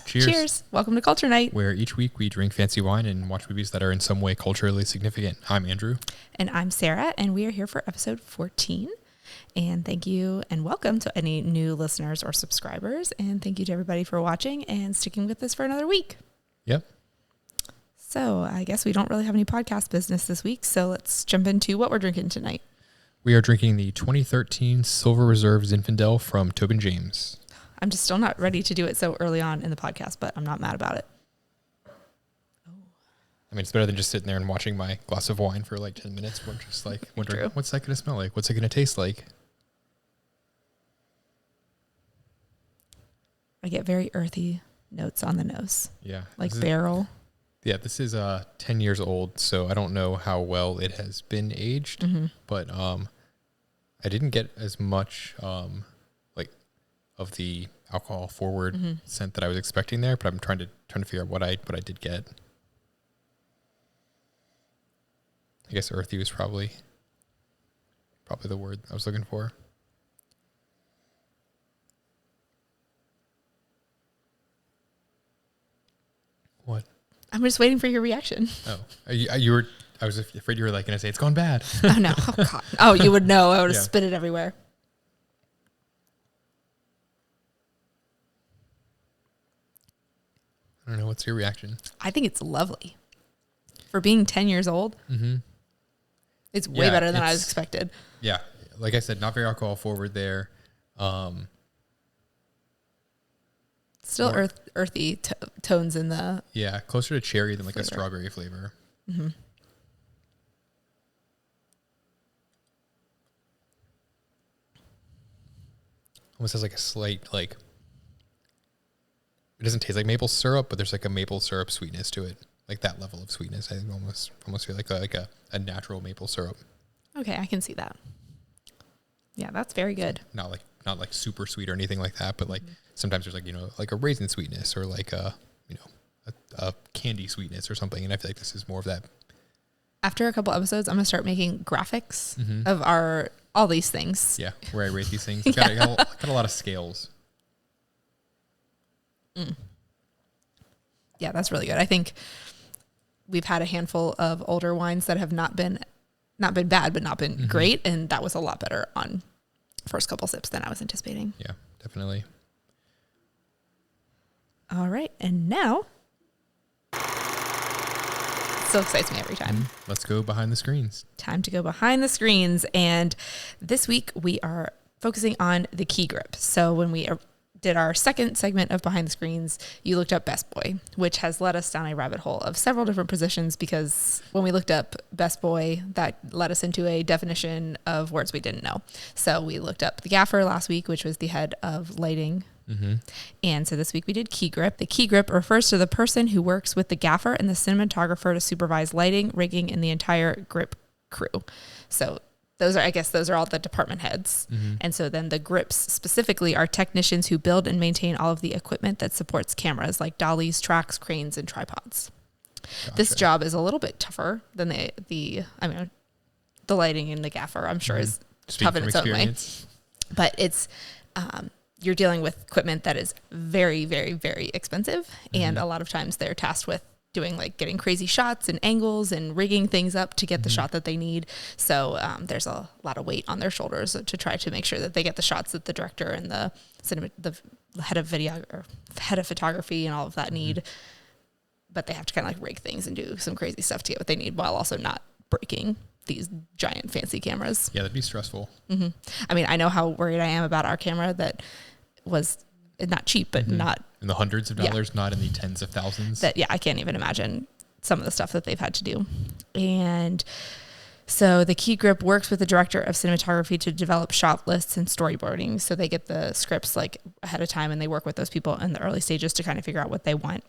Cheers. Cheers. Welcome to Culture Night, where each week we drink fancy wine and watch movies that are in some way culturally significant. I'm Andrew. And I'm Sarah, and we are here for episode 14. And thank you and welcome to any new listeners or subscribers. And thank you to everybody for watching and sticking with us for another week. Yep. So I guess we don't really have any podcast business this week, so let's jump into what we're drinking tonight. We are drinking the 2013 Silver Reserve Zinfandel from Tobin James. I'm just still not ready to do it so early on in the podcast, but I'm not mad about it. I mean, it's better than just sitting there and watching my glass of wine for like 10 minutes. We're just like wondering, True. What's that going to smell like? What's it going to taste like? I get very earthy notes on the nose. Yeah. Like barrel. This is 10 years old, so I don't know how well it has been aged, but I didn't get as much of the alcohol forward scent that I was expecting there, but I'm trying to figure out what I did get. I guess earthy was probably the word I was looking for. What? I'm just waiting for your reaction. Oh, you were. I was afraid you were like going to say it's gone bad. Oh no! Oh God! Oh, you would know. I would have spit it everywhere. I don't know. What's your reaction? I think it's lovely. For being 10 years old, it's way better than I was expected. Yeah. Like I said, not very alcohol forward there. Still earthy tones in the... Yeah, closer to cherry than like flavor. a strawberry flavor. Almost has like a slight, like... It doesn't taste like maple syrup, but there's like a maple syrup sweetness to it. Like that level of sweetness. I think almost feel like a natural maple syrup. Okay, I can see that. Yeah, that's very good. Not like super sweet or anything like that, but like sometimes there's like a raisin sweetness or like a candy sweetness or something, and I feel like this is more of that. After a couple episodes, I'm gonna start making graphics of all these things. Yeah, where I rate these things. It's got a lot of scales. Yeah, that's really good. I think we've had a handful of older wines that have not been bad, but not been great, and that was a lot better on first couple sips than I was anticipating. Yeah, definitely. All right, and now still excites me every time. Let's go behind the screens. Time to go behind the screens, and this week we are focusing on the key grip. So when we did our second segment of Behind the Screens, you looked up Best Boy, which has led us down a rabbit hole of several different positions, because when we looked up Best Boy, that led us into a definition of words we didn't know. So we looked up the gaffer last week, which was the head of lighting. And so this week we did key grip. The key grip refers to the person who works with the gaffer and the cinematographer to supervise lighting, rigging, and the entire grip crew. So those are all the department heads. And so then the grips specifically are technicians who build and maintain all of the equipment that supports cameras, like dollies, tracks, cranes, and tripods. Gotcha. This job is a little bit tougher than the lighting and the gaffer, I'm sure, is tough in its own way. But it's, you're dealing with equipment that is very, very, very expensive. And a lot of times they're tasked with getting crazy shots and angles and rigging things up to get the shot that they need. So there's a lot of weight on their shoulders to try to make sure that they get the shots that the director and the head of video or head of photography and all of that need. But they have to kind of like rig things and do some crazy stuff to get what they need while also not breaking these giant fancy cameras. Yeah, that'd be stressful. I mean, I know how worried I am about our camera that was not cheap, but not in the hundreds of dollars, not in the tens of thousands. I can't even imagine some of the stuff that they've had to do. And so the key grip works with the director of cinematography to develop shot lists and storyboarding. So they get the scripts like ahead of time, and they work with those people in the early stages to kind of figure out what they want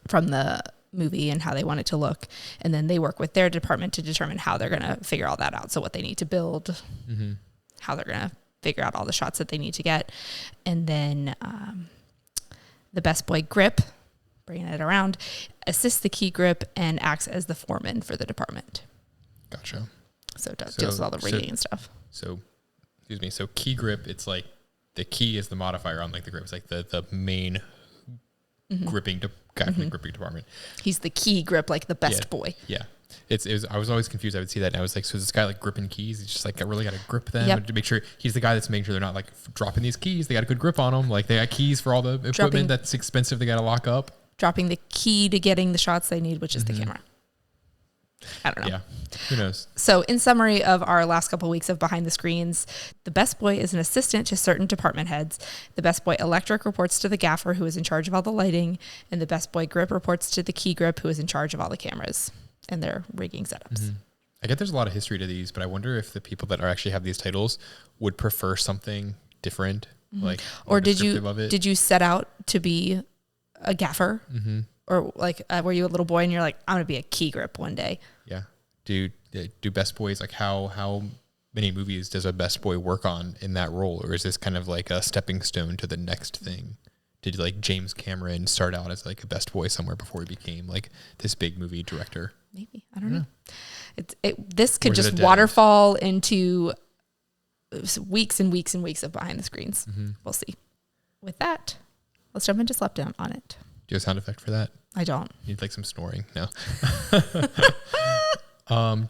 from the movie and how they want it to look. And then they work with their department to determine how they're going to figure all that out. So what they need to build, how they're going to figure out all the shots that they need to get. And then the Best Boy grip, bringing it around, assists the key grip and acts as the foreman for the department. Gotcha. So it deals with all the rigging and stuff. So key grip, it's like the key is the modifier on like the grip. It's like the main gripping guy from the gripping department. He's the key grip, like the best boy. Yeah. It was, I was always confused. I would see that and I was like, so is this guy like gripping keys? He's just like, I really got to grip them to make sure he's the guy that's making sure they're not like dropping these keys. They got a good grip on them. Like they got keys for all the equipment that's expensive. They got to lock up. Dropping the key to getting the shots they need, which is the camera. I don't know. Yeah. Who knows? So in summary of our last couple of weeks of Behind the Screens, the best boy is an assistant to certain department heads. The best boy electric reports to the gaffer, who is in charge of all the lighting. And the best boy grip reports to the key grip, who is in charge of all the cameras and their rigging setups. I get there's a lot of history to these, but I wonder if the people that are actually have these titles would prefer something different, like, or did you set out to be a gaffer, or like were you a little boy and you're like, I'm gonna be a key grip one day? Yeah. Do best boys, like how many movies does a best boy work on in that role, or is this kind of like a stepping stone to the next thing? Did like James Cameron start out as like a best boy somewhere before he became like this big movie director? Maybe. I don't know. This could just waterfall into weeks and weeks and weeks of Behind the Screens. We'll see. With that, let's jump into Slept Down on it. Do you have a sound effect for that? I don't. You need like some snoring? No.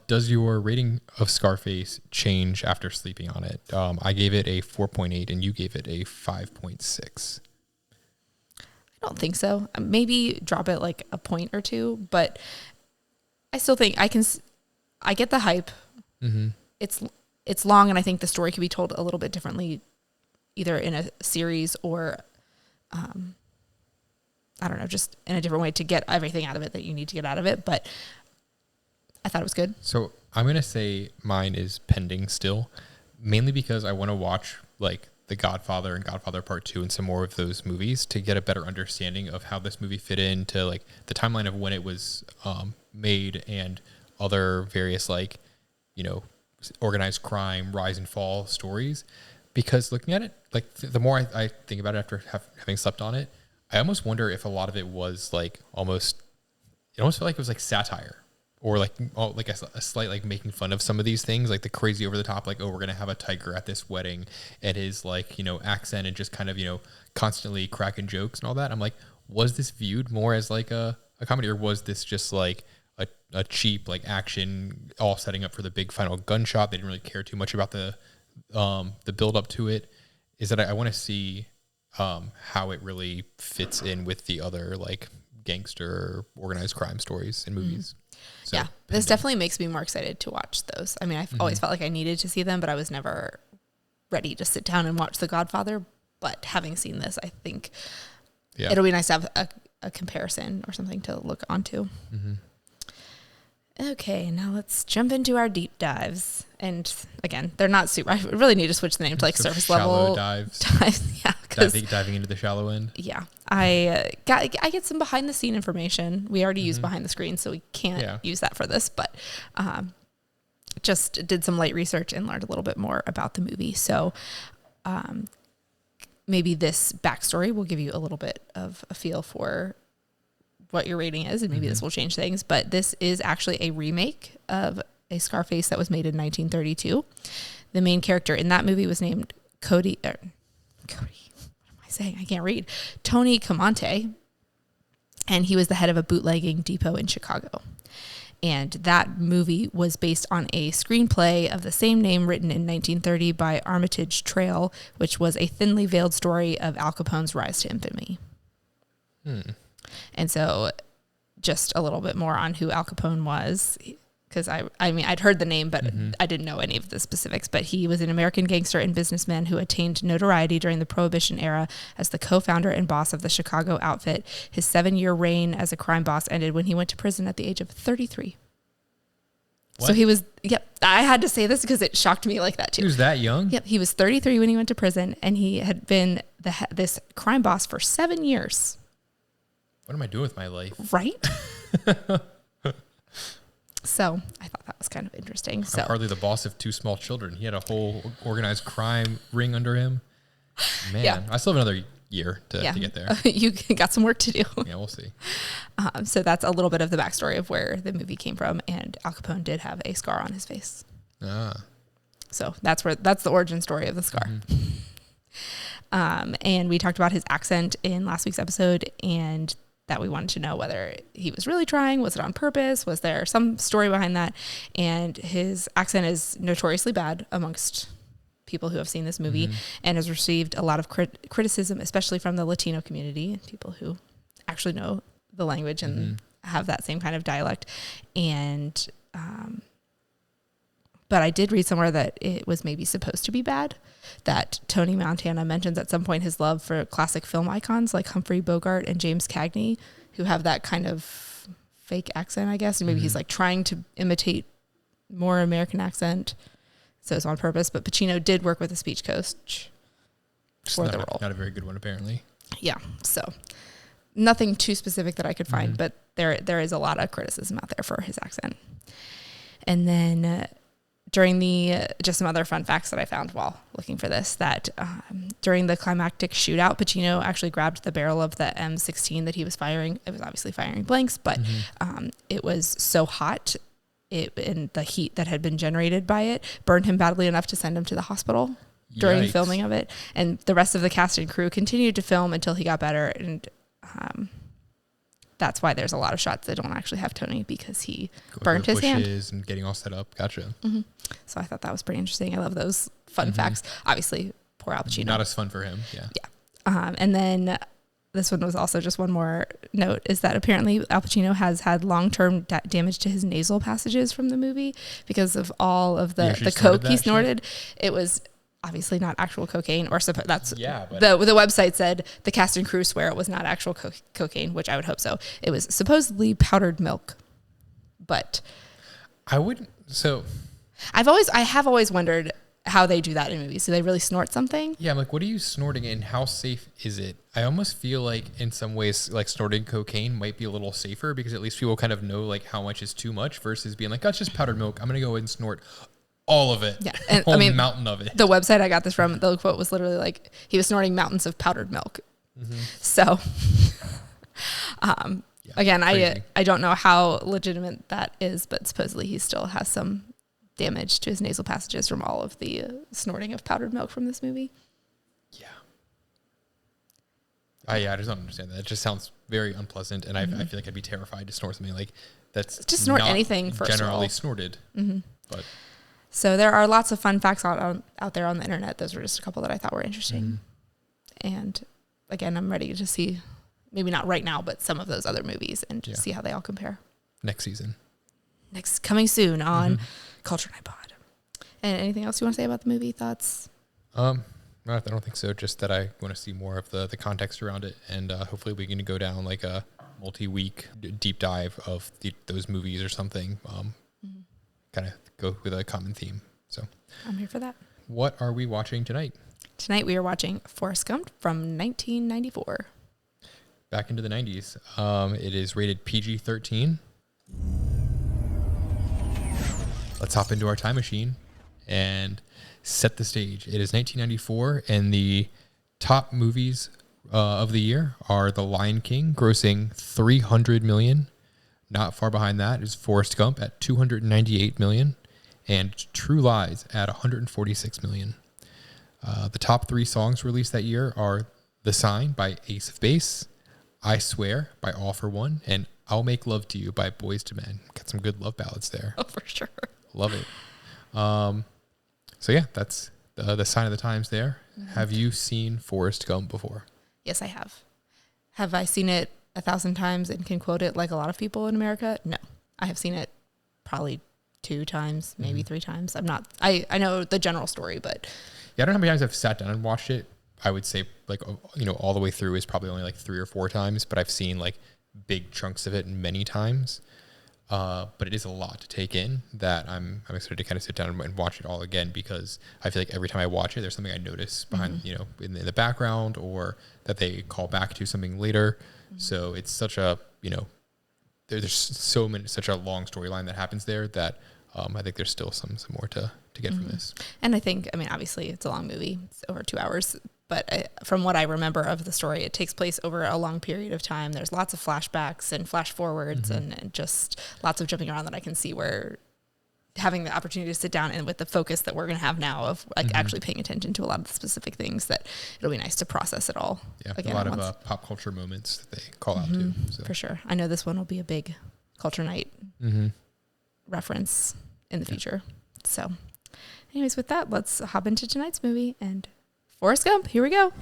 Does your rating of Scarface change after sleeping on it? I gave it a 4.8 and you gave it a 5.6. I don't think so. Maybe drop it like a point or two, but I still think I get the hype. It's long, and I think the story could be told a little bit differently, either in a series or, I don't know, just in a different way to get everything out of it that you need to get out of it. But I thought it was good. So I'm going to say mine is pending still, mainly because I want to watch like The Godfather and Godfather Part 2 and some more of those movies to get a better understanding of how this movie fit into like the timeline of when it was made and other various like, you know, organized crime, rise and fall stories. Because looking at it, like the more I think about it after having slept on it, I almost wonder if a lot of it was like it almost felt like it was like satire. Or like a slight like making fun of some of these things, like the crazy over the top, like, oh, we're gonna have a tiger at this wedding, and his like, you know, accent and just kind of, you know, constantly cracking jokes and all that. I'm like, was this viewed more as like a comedy, or was this just like a cheap like action, all setting up for the big final gunshot? They didn't really care too much about the build up to it. Is that I want to see how it really fits in with the other like gangster organized crime stories and movies. So, yeah, this definitely makes me more excited to watch those. I mean, I've always felt like I needed to see them, but I was never ready to sit down and watch The Godfather. But having seen this, I think it'll be nice to have a comparison or something to look onto. Okay, now let's jump into our deep dives. And again, they're not super. I really need to switch the name to like surface level dives. Yeah, diving into the shallow end. Yeah, I get some behind the scene information. We already use behind the screen, so we can't use that for this. But just did some light research and learned a little bit more about the movie. So maybe this backstory will give you a little bit of a feel for what your rating is, and maybe this will change things. But this is actually a remake of a Scarface that was made in 1932. The main character in that movie was named Cody. What am I saying? I can't read. Tony Camonte, and he was the head of a bootlegging depot in Chicago. And that movie was based on a screenplay of the same name written in 1930 by Armitage Trail, which was a thinly veiled story of Al Capone's rise to infamy. And so just a little bit more on who Al Capone was, because I mean, I'd heard the name, but I didn't know any of the specifics. But he was an American gangster and businessman who attained notoriety during the Prohibition era as the co-founder and boss of the Chicago outfit. His 7-year reign as a crime boss ended when he went to prison at the age of 33. What? So he was, I had to say this because it shocked me like that too. He was that young? Yep, he was 33 when he went to prison, and he had been this crime boss for 7 years. What am I doing with my life? Right? So I thought that was kind of interesting. I'm hardly the boss of 2 small children. He had a whole organized crime ring under him. Man, I still have another year to get there. You got some work to do. Yeah, we'll see. So that's a little bit of the backstory of where the movie came from. And Al Capone did have a scar on his face. So that's the origin story of the scar. And we talked about his accent in last week's episode, and that we wanted to know whether he was really trying. Was it on purpose? Was there some story behind that? And his accent is notoriously bad amongst people who have seen this movie, and has received a lot of criticism, especially from the Latino community, people who actually know the language and have that same kind of dialect. And but I did read somewhere that it was maybe supposed to be bad, that Tony Montana mentions at some point his love for classic film icons like Humphrey Bogart and James Cagney, who have that kind of fake accent, I guess. And maybe he's like trying to imitate more American accent. So it's on purpose. But Pacino did work with a speech coach for the role. Not a very good one, apparently. Yeah. So nothing too specific that I could find, but there is a lot of criticism out there for his accent. And then during just some other fun facts that I found while looking for this, that during the climactic shootout, Pacino actually grabbed the barrel of the M16 that he was firing. It was obviously firing blanks, but it was so hot, and the heat that had been generated by it burned him badly enough to send him to the hospital during filming of it. And the rest of the cast and crew continued to film until he got better. And that's why there's a lot of shots that don't actually have Tony, because he burned his hand. And getting all set up. Gotcha. So I thought that was pretty interesting. I love those fun facts. Obviously, poor Al Pacino. Not as fun for him. Yeah. Yeah. And then this one was also just one more note, is that apparently Al Pacino has had long-term damage to his nasal passages from the movie because of all of the coke he snorted. It was obviously not actual cocaine, or the website said the cast and crew swear it was not actual cocaine, which I would hope so. It was supposedly powdered milk, but I wouldn't. So I have always wondered how they do that in movies. Do they really snort something? Yeah, I'm like, what are you snorting and how safe is it? I almost feel like in some ways, like snorting cocaine might be a little safer, because at least people kind of know like how much is too much, versus being like, oh, it's just powdered milk, I'm going to go and snort all of it. Yeah. And whole mountain of it. The website I got this from, the quote was literally like, he was snorting mountains of powdered milk. So, again, I don't know how legitimate that is, but supposedly he still has some damage to his nasal passages from all of the snorting of powdered milk from this movie. Yeah. I just don't understand that. It just sounds very unpleasant, and I feel like I'd be terrified to snort something like that's just snort not anything first generally snorted. But so there are lots of fun facts out there on the internet. Those were just a couple that I thought were interesting. And again, I'm ready to see, maybe not right now, but some of those other movies, and just see how they all compare. Next season. Coming soon on Culture Night Pod. And anything else you want to say about the movie? Thoughts? No, I don't think so. Just that I want to see more of the context around it, and hopefully we can go down like a multi-week deep dive of those movies or something. Kind of go with a common theme. So I'm here for that. What are we watching tonight? Tonight we are watching Forrest Gump from 1994. Back into the 90s. It is rated PG-13. Let's hop into our time machine and set the stage. It is 1994, and the top movies of the year are The Lion King, grossing $300 million. Not far behind that is Forrest Gump at $298 million, and True Lies at $146 million. The top three songs released that year are The Sign by Ace of Base, I Swear by All for One, and I'll Make Love to You by Boyz II Men. Got some good love ballads there. Oh, for sure. Love it. So yeah, that's the sign of the times there. Have you seen Forrest Gump before? Yes, I have. Have I seen it 1,000 times and can quote it like a lot of people in America? No. I have seen it probably 2 times, maybe 3 times. I know the general story, but yeah, I don't know how many times I've sat down and watched it. I would say like, all the way through is probably only like 3 or 4 times, but I've seen like big chunks of it many times. But it is a lot to take in that I'm excited to kind of sit down and watch it all again, because I feel like every time I watch it, there's something I notice behind, in the background, or that they call back to something later. So it's such a, there's such a long storyline that happens there that I think there's still some more to get from this. And I think, obviously it's a long movie. It's over 2 hours. But from what I remember of the story, it takes place over a long period of time. There's lots of flashbacks and flash forwards and just lots of jumping around that I can see where having the opportunity to sit down and with the focus that we're going to have now of like actually paying attention to a lot of the specific things, that it'll be nice to process it all. Yeah, again a lot of pop culture moments that they call out too. So. For sure. I know this one will be a big culture night reference in the future. So anyways, with that, let's hop into tonight's movie and Forrest Gump. Here we go.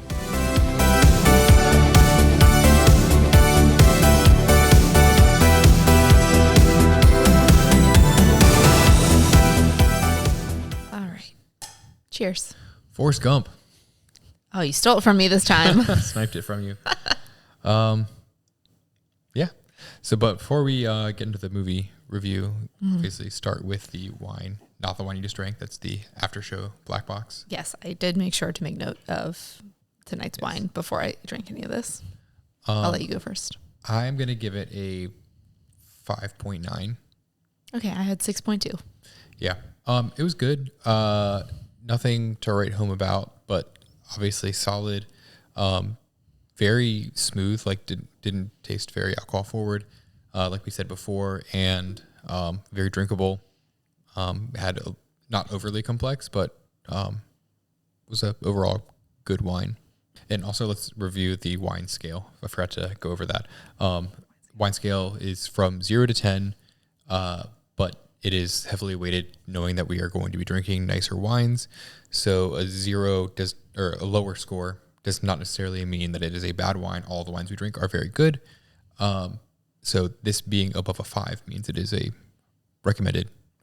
Cheers. Forrest Gump. Oh, you stole it from me this time. Sniped it from you. Yeah. So, but before we get into the movie review, obviously start with the wine. Not the wine you just drank. That's the after show black box. Yes, I did make sure to make note of tonight's wine before I drank any of this. I'll let you go first. I'm going to give it a 5.9. Okay, I had 6.2. Yeah. It was good. Nothing to write home about, but obviously solid. Very smooth, like didn't taste very alcohol forward, like we said before, and very drinkable. Had not overly complex, but was a overall good wine. And also, let's review the wine scale. I forgot to go over that. Wine scale is from 0 to 10, but it is heavily weighted, knowing that we are going to be drinking nicer wines. So a 0 or a lower score does not necessarily mean that it is a bad wine. All the wines we drink are very good. So this being above a 5 means it is a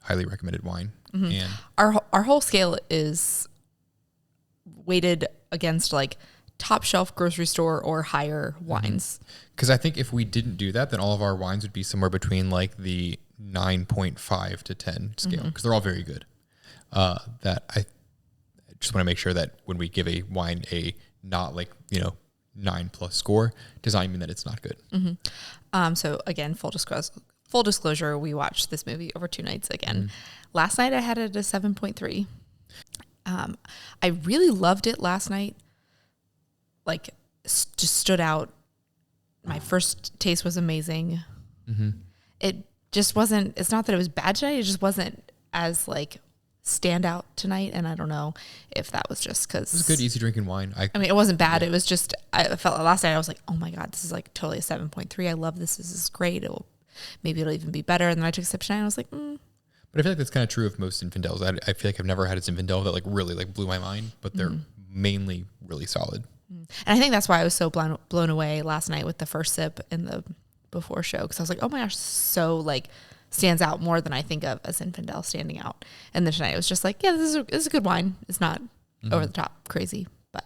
highly recommended wine. And our whole scale is weighted against like top shelf grocery store or higher wines. Because I think if we didn't do that, then all of our wines would be somewhere between like the 9.5 to 10 scale, because they're all very good. That I just want to make sure that when we give a wine a not like 9+ score, does not mean that it's not good. So again, full disclosure, we watched this movie over 2 nights again. Last night I had it at a 7.3. I really loved it last night. Like, just stood out. My first taste was amazing. It just wasn't, it's not that it was bad tonight, it just wasn't as like standout tonight. And I don't know if that was just because it was good, easy drinking wine. I mean, it wasn't bad. It was just, I felt last night I was like, oh my God, this is like totally a 7.3. I love this. This is great. Maybe it'll even be better. And then I took a sip tonight and I was like, But I feel like that's kind of true of most Zinfandels. I feel like I've never had a Zinfandel that like really like blew my mind, but they're mainly really solid. And I think that's why I was so blown away last night with the first sip in the before show, because I was like, oh my gosh, so like stands out more than I think of as Zinfandel standing out. And then tonight it was just like, yeah, this is a good wine. It's not over the top crazy, but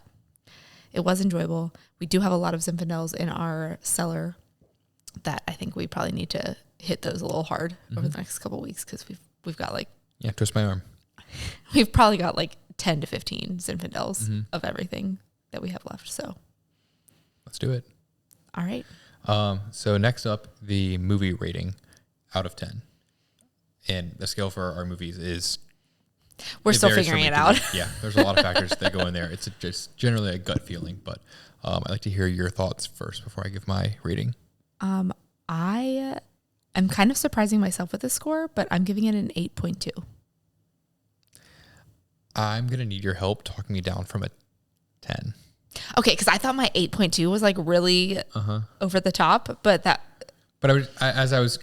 it was enjoyable. We do have a lot of Zinfandels in our cellar that I think we probably need to hit those a little hard over the next couple of weeks, because we've got like, yeah, twist my arm. We've probably got like 10 to 15 Zinfandels of everything that we have left. So let's do it. All right. So next up, the movie rating out of 10. And the scale for our movies is... We're still figuring it out. Yeah, there's a lot of factors that go in there. It's just generally a gut feeling, but I'd like to hear your thoughts first before I give my rating. I am kind of surprising myself with this score, but I'm giving it an 8.2. I'm going to need your help talking me down from a 10. Okay, because I thought my 8.2 was like really over the top, but as I was,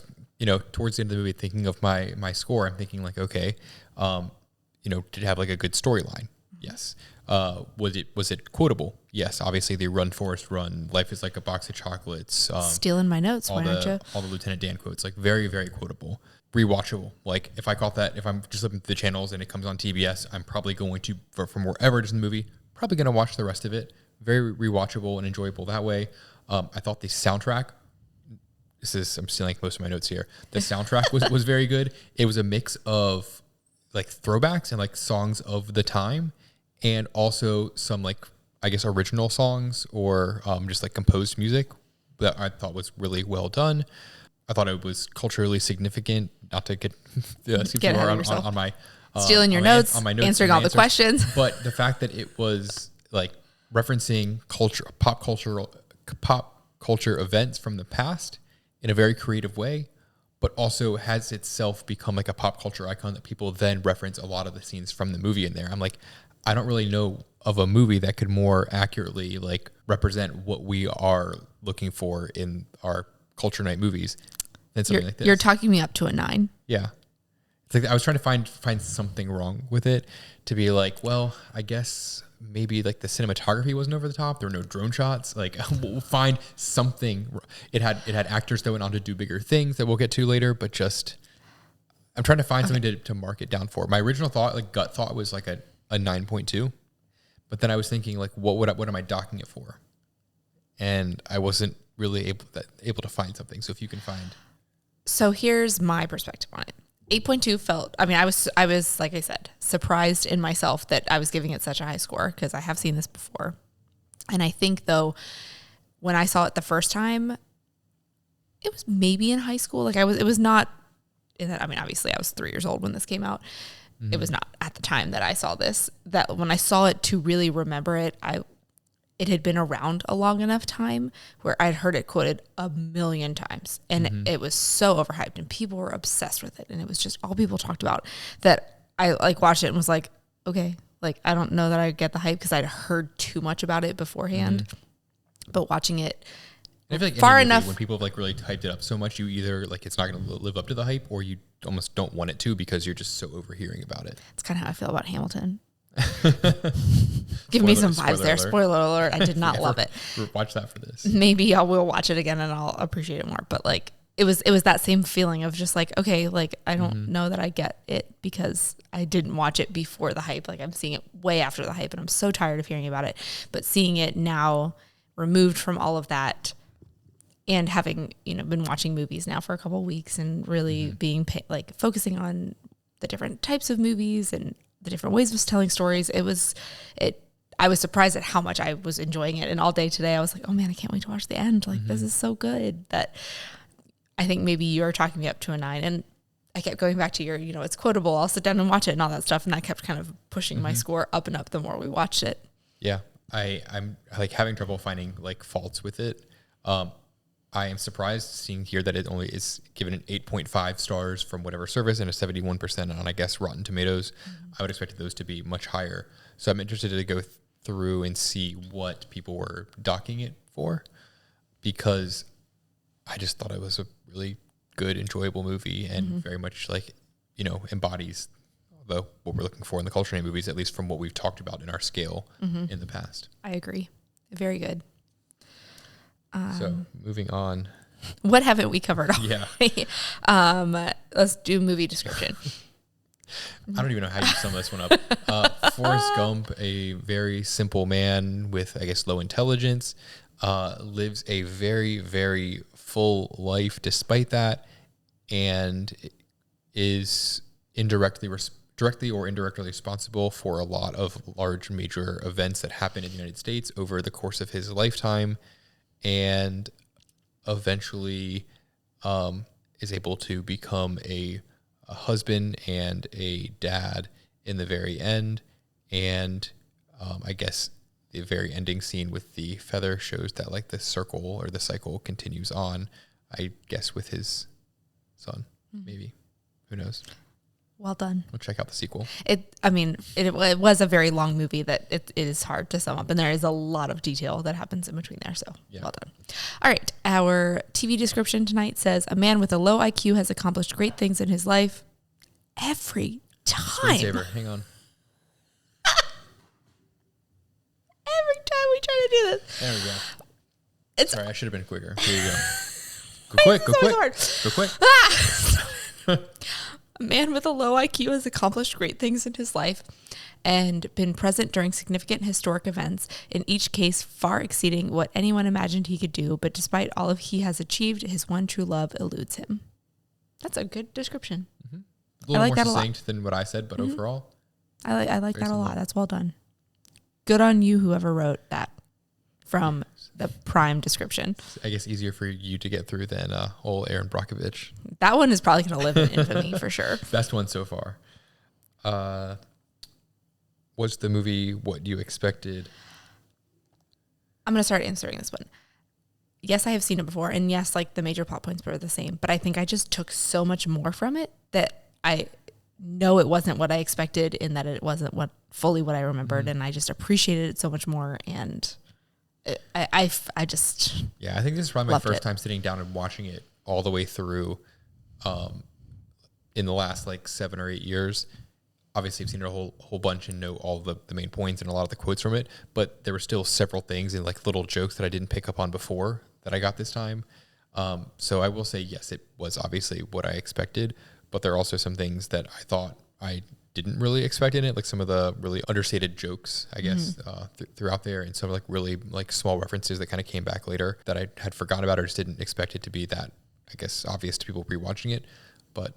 towards the end of the movie thinking of my score, I'm thinking like, okay, did it have like a good storyline? Yes. Was it quotable? Yes. Obviously, they run, Forrest, run. Life is like a box of chocolates. Stealing my notes, why aren't you? All the Lieutenant Dan quotes, like very, very quotable. Rewatchable. Like if I caught that, if I'm just looking through the channels and it comes on TBS, I'm probably going to, from wherever it is in the movie, probably going to watch the rest of it. Very rewatchable and enjoyable that way. I thought the soundtrack, I'm stealing most of my notes here. The soundtrack was very good. It was a mix of like throwbacks and like songs of the time, and also some like, I guess, original songs or just like composed music that I thought was really well done. I thought it was culturally significant, not to get on my stealing your notes, on my notes, answering all the questions. But the fact that it was like referencing pop culture events from the past in a very creative way, but also has itself become like a pop culture icon that people then reference a lot of the scenes from the movie in there. I'm like, I don't really know of a movie that could more accurately like represent what we are looking for in our culture night movies than something like this. You're talking me up to a 9. Yeah. It's like I was trying to find something wrong with it to be like, well, I guess maybe like the cinematography wasn't over the top. There were no drone shots. Like we'll find something. It had actors that went on to do bigger things that we'll get to later, but just I'm trying to find something to mark it down for. My original thought, like gut thought, was like a 9.2, but then I was thinking like, what am I docking it for? And I wasn't really able to find something. So if you can find. So here's my perspective on it. 8.2 felt, I mean, I was, like I said, surprised in myself that I was giving it such a high score because I have seen this before. And I think though, when I saw it the first time, it was maybe in high school. Like it was not in that, I mean, obviously I was 3 years old when this came out. Mm-hmm. It was not at the time that I saw this, that when I saw it to really remember it, it had been around a long enough time where I'd heard it quoted a million times and it was so overhyped and people were obsessed with it. And it was just all people talked about that I like watched it and was like, okay, like, I don't know that I get the hype because I'd heard too much about it beforehand, but watching it I feel like far enough when people have like really hyped it up so much, you either like, it's not going to live up to the hype or you almost don't want it to because you're just so overhearing about it. It's kind of how I feel about Hamilton. Give me some vibes there. Spoiler alert. I did not love it. Watch that for this. Maybe I will watch it again and I'll appreciate it more. But like it was that same feeling of just like, okay, like I don't know that I get it because I didn't watch it before the hype. Like I'm seeing it way after the hype and I'm so tired of hearing about it. But seeing it now removed from all of that and having, been watching movies now for a couple of weeks and really being like focusing on the different types of movies and the different ways of telling stories. I was surprised at how much I was enjoying it. And all day today, I was like, oh man, I can't wait to watch the end. Like, this is so good that I think maybe you're talking me up to a 9. And I kept going back to your, it's quotable. I'll sit down and watch it and all that stuff. And that kept kind of pushing my score up and up the more we watched it. Yeah. I'm like having trouble finding like faults with it. I am surprised seeing here that it only is given an 8.5 stars from whatever service and a 71% on, I guess, Rotten Tomatoes. I would expect those to be much higher. So I'm interested to go through and see what people were docking it for because I just thought it was a really good, enjoyable movie and very much like, embodies what we're looking for in the culture night movies, at least from what we've talked about in our scale in the past. I agree. Very good. So moving on. What haven't we covered already? Yeah. Let's do movie description. I don't even know how you sum this one up. Forrest Gump, a very simple man with, I guess, low intelligence, lives a very, very full life despite that, and is directly or indirectly responsible for a lot of large major events that happen in the United States over the course of his lifetime. And eventually is able to become a husband and a dad in the very end. And I guess the very ending scene with the feather shows that like the circle or the cycle continues on, I guess, with his son, maybe. Who knows? Well done. We'll check out the sequel. It was a very long movie that it is hard to sum up, and there is a lot of detail that happens in between there. So Well done. All right. Our TV description tonight says a man with a low IQ has accomplished great things in his life every time. Screensaver. Hang on. Every time we try to do this. There we go. Sorry, I should have been quicker. Here you go. Go quick. Go quick. A man with a low IQ has accomplished great things in his life and been present during significant historic events, in each case far exceeding what anyone imagined he could do, but despite all of he has achieved, his one true love eludes him. That's a good description. A little more succinct than what I said, but overall. I like that a lot. That's well done. Good on you, whoever wrote that from the prime description. I guess easier for you to get through than old Aaron Brockovich. That one is probably going to live in infamy for sure. Best one so far. Was the movie what you expected? I'm going to start answering this one. yes, I have seen it before, and yes, like the major plot points were the same, but I think I just took so much more from it that I know it wasn't what I expected, in that it wasn't fully what I remembered, and I just appreciated it so much more. And I just I think this is probably my first it. time sitting down and watching it all the way through. In the last like 7 or 8 years, obviously I've seen it a whole bunch and know all the main points and a lot of the quotes from it, but there were still several things and like little jokes that I didn't pick up on before that I got this time. So I will say, yes, it was obviously what I expected, but there are also some things that I thought I didn't really expect in it, like some of the really understated jokes, I guess, throughout there, and some like really like small references that kind of came back later that I had forgotten about or just didn't expect it to be that, I guess, obvious to people rewatching it. But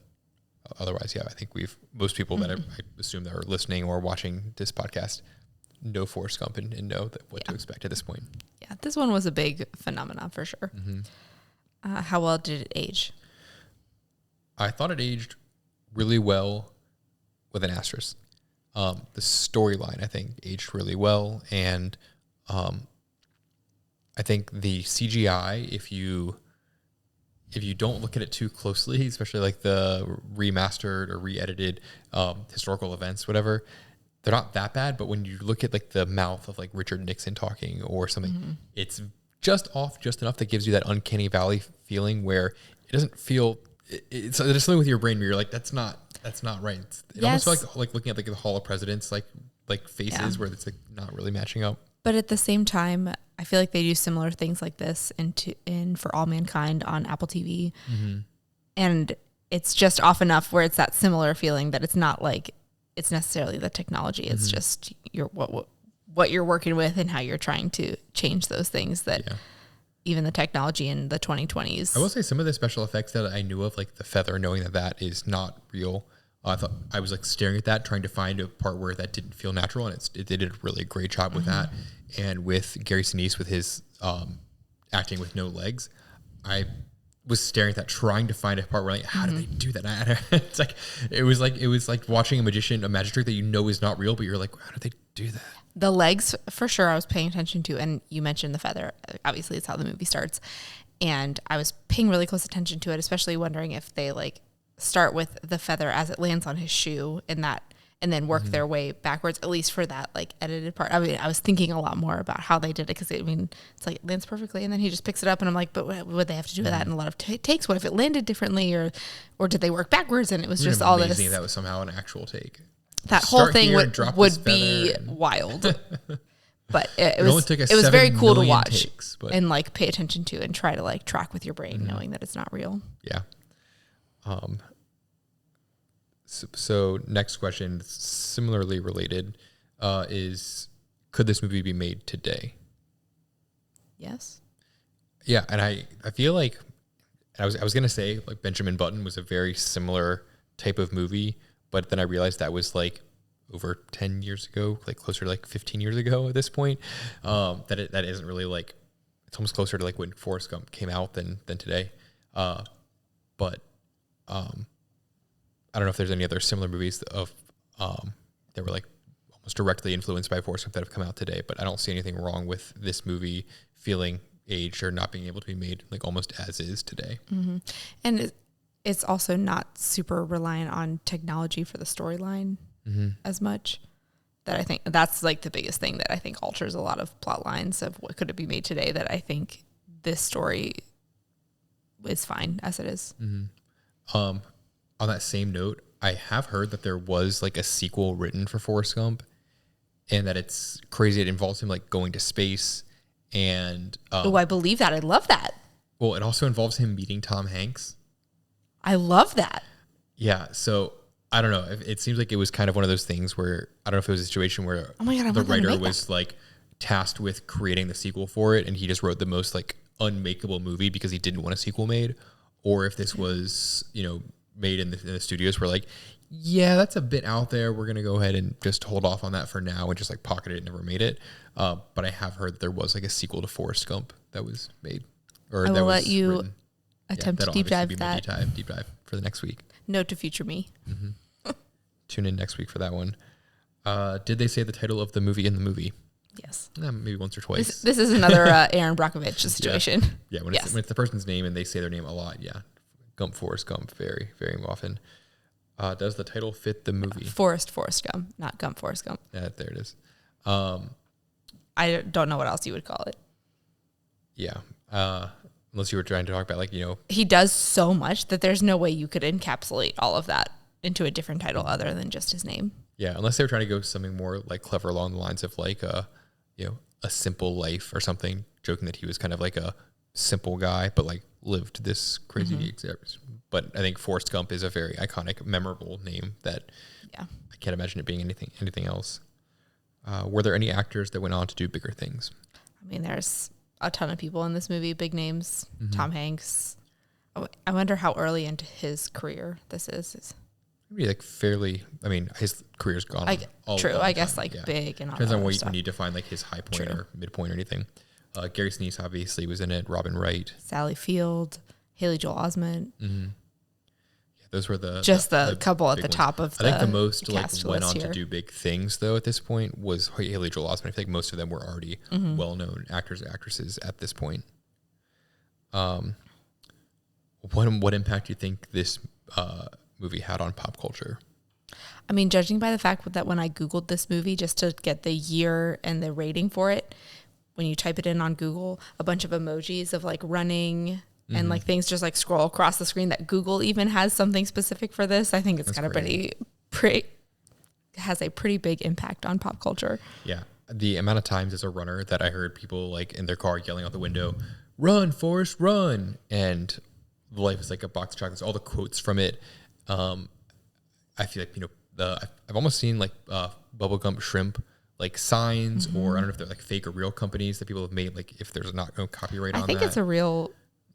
otherwise, I think most people that I assume that are listening or watching this podcast know Forrest Gump and know what to expect at this point. Yeah, this one was a big phenomenon for sure. How well did it age? I thought it aged really well with an asterisk. The storyline, I think, aged really well. And I think the CGI, if you don't look at it too closely, especially like the remastered or re-edited historical events, whatever, they're not that bad. But when you look at like the mouth of like Richard Nixon talking or something, it's just off just enough that gives you that uncanny valley feeling where it doesn't feel. There's something with your brain where you're like, that's not right. It almost felt like looking at like the Hall of Presidents, like faces where it's like not really matching up. But at the same time, I feel like they do similar things like this in For All Mankind on Apple TV. And it's just off enough where it's that similar feeling that it's not like it's necessarily the technology. It's just what you're working with and how you're trying to change those things that even the technology in the 2020s. I will say some of the special effects that I knew of, like the feather, knowing that is not real. I thought I was like staring at that, trying to find a part where that didn't feel natural, and it did a really great job with that. And with Gary Sinise with his acting with no legs, I was staring at that, trying to find a part where like, how do they do that? It was like watching a magic trick that you know is not real, but you're like, how do they do that? The legs, for sure, I was paying attention to, and you mentioned the feather. Obviously, it's how the movie starts, and I was paying really close attention to it, especially wondering if they like start with the feather as it lands on his shoe and then work their way backwards, at least for that like edited part. I mean, I was thinking a lot more about how they did it, because it's like it lands perfectly and then he just picks it up, and I'm like, but what would they have to do with that in a lot of takes? What if it landed differently, or did they work backwards? And it was just all this. Amazing that was somehow an actual take. That whole thing would be wild. But it was very cool to watch and like pay attention to and try to like track with your brain, knowing that it's not real. Yeah. So next question, similarly related, is could this movie be made today? Yes. Yeah, and I feel like I was gonna say like Benjamin Button was a very similar type of movie, but then I realized that was like over 10 years ago, like closer to like 15 years ago at this point. That isn't really like, it's almost closer to like when Forrest Gump came out than today. But I don't know if there's any other similar movies of that were like almost directly influenced by Forrest Gump that have come out today, but I don't see anything wrong with this movie feeling aged or not being able to be made like almost as is today. And it's also not super reliant on technology for the storyline as much. That I think that's like the biggest thing that I think alters a lot of plot lines of what could it be made today, that I think this story is fine as it is. On that same note, I have heard that there was like a sequel written for Forrest Gump, and that it's crazy. It involves him like going to space, and I believe that. I love that. Well, it also involves him meeting Tom Hanks. I love that. Yeah, so I don't know. It seems like it was kind of one of those things where I don't know if it was a situation where the writer was like tasked with creating the sequel for it, and he just wrote the most like unmakeable movie because he didn't want a sequel made, or if this was made in the studios were like, yeah, that's a bit out there. We're gonna go ahead and just hold off on that for now and just like pocket it and never made it. But I have heard that there was like a sequel to Forrest Gump that was made. Or I will that was let you written. attempt to deep dive that. Deep dive for the next week. Note to future me. Tune in next week for that one. Did they say the title of the movie in the movie? Yes. Maybe once or twice. This is another Aaron Brockovich situation. Yeah, when it's the person's name and they say their name a lot, yeah. Gump, Forrest Gump, very, very often. Does the title fit the movie? Forrest Gump, not Gump Forrest Gump. Yeah, there it is. I don't know what else you would call it. Yeah. Unless you were trying to talk about, like, he does so much that there's no way you could encapsulate all of that into a different title other than just his name. Yeah, unless they were trying to go something more like clever along the lines of like a simple life or something, joking that he was kind of like a simple guy, but like lived this crazy experience. But I think Forrest Gump is a very iconic, memorable name that I can't imagine it being anything else. Were there any actors that went on to do bigger things? I mean, there's a ton of people in this movie, big names. Tom Hanks. I wonder how early into his career this is. Maybe like fairly. I mean, his career's gone. True. I guess like big and all depends that on what stuff. you define like his high point or midpoint or anything. Gary Sinise obviously was in it. Robin Wright, Sally Field, Haley Joel Osment. Yeah, those were the couple at the top of the I think the most like went on here to do big things though at this point was Haley Joel Osment. I feel like most of them were already well-known actors and actresses at this point. What impact do you think this movie had on pop culture? I mean, judging by the fact that when I Googled this movie just to get the year and the rating for it, when you type it in on Google, a bunch of emojis of like running and like things just like scroll across the screen, that Google even has something specific for this. I think it's kind of pretty has a pretty big impact on pop culture. Yeah. The amount of times as a runner that I heard people like in their car yelling out the window, "Run, Forrest, run." And life is like a box of chocolates, all the quotes from it. I feel like, I've almost seen like bubblegum shrimp like signs, or I don't know if they're like fake or real companies that people have made, like if there's no copyright on that. I think it's a real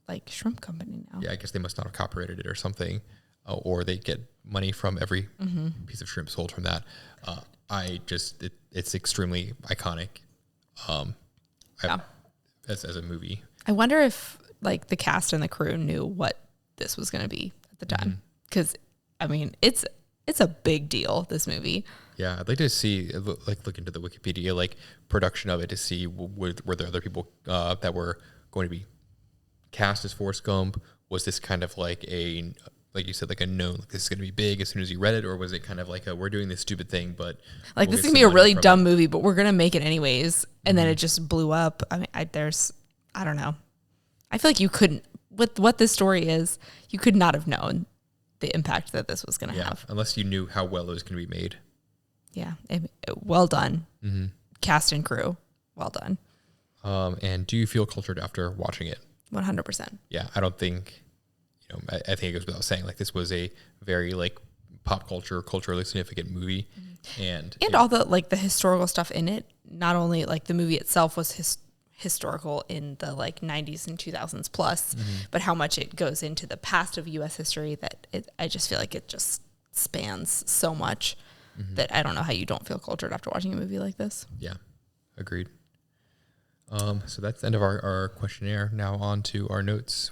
like shrimp company now. Yeah, I guess they must not have copyrighted it or something, or they get money from every piece of shrimp sold from that. It's extremely iconic as a movie. I wonder if like the cast and the crew knew what this was going to be at the time, because I mean it's a big deal, this movie. Yeah, I'd like to see, like, look into the Wikipedia, like, production of it to see were there other people that were going to be cast as Forrest Gump? Was this kind of like like you said, like a known, like this is going to be big as soon as you read it? Or was it kind of like we're doing this stupid thing, but like this is going to be a really dumb movie, but we're going to make it anyways. And then it just blew up. I mean, I don't know. I feel like you couldn't, with what this story is, you could not have known the impact that this was going to have. Unless you knew how well it was going to be made. Yeah. Well done. Cast and crew. Well done. And do you feel cultured after watching it? 100%. Yeah. I don't think, I think it goes without saying, like, this was a very like pop culture, culturally significant movie. And all the like the historical stuff in it, not only like the movie itself was historical in the like 90s and 2000s plus, but how much it goes into the past of U.S. history that I just feel like it just spans so much that I don't know how you don't feel cultured after watching a movie like this. Yeah, agreed. So that's the end of our questionnaire. Now on to our notes.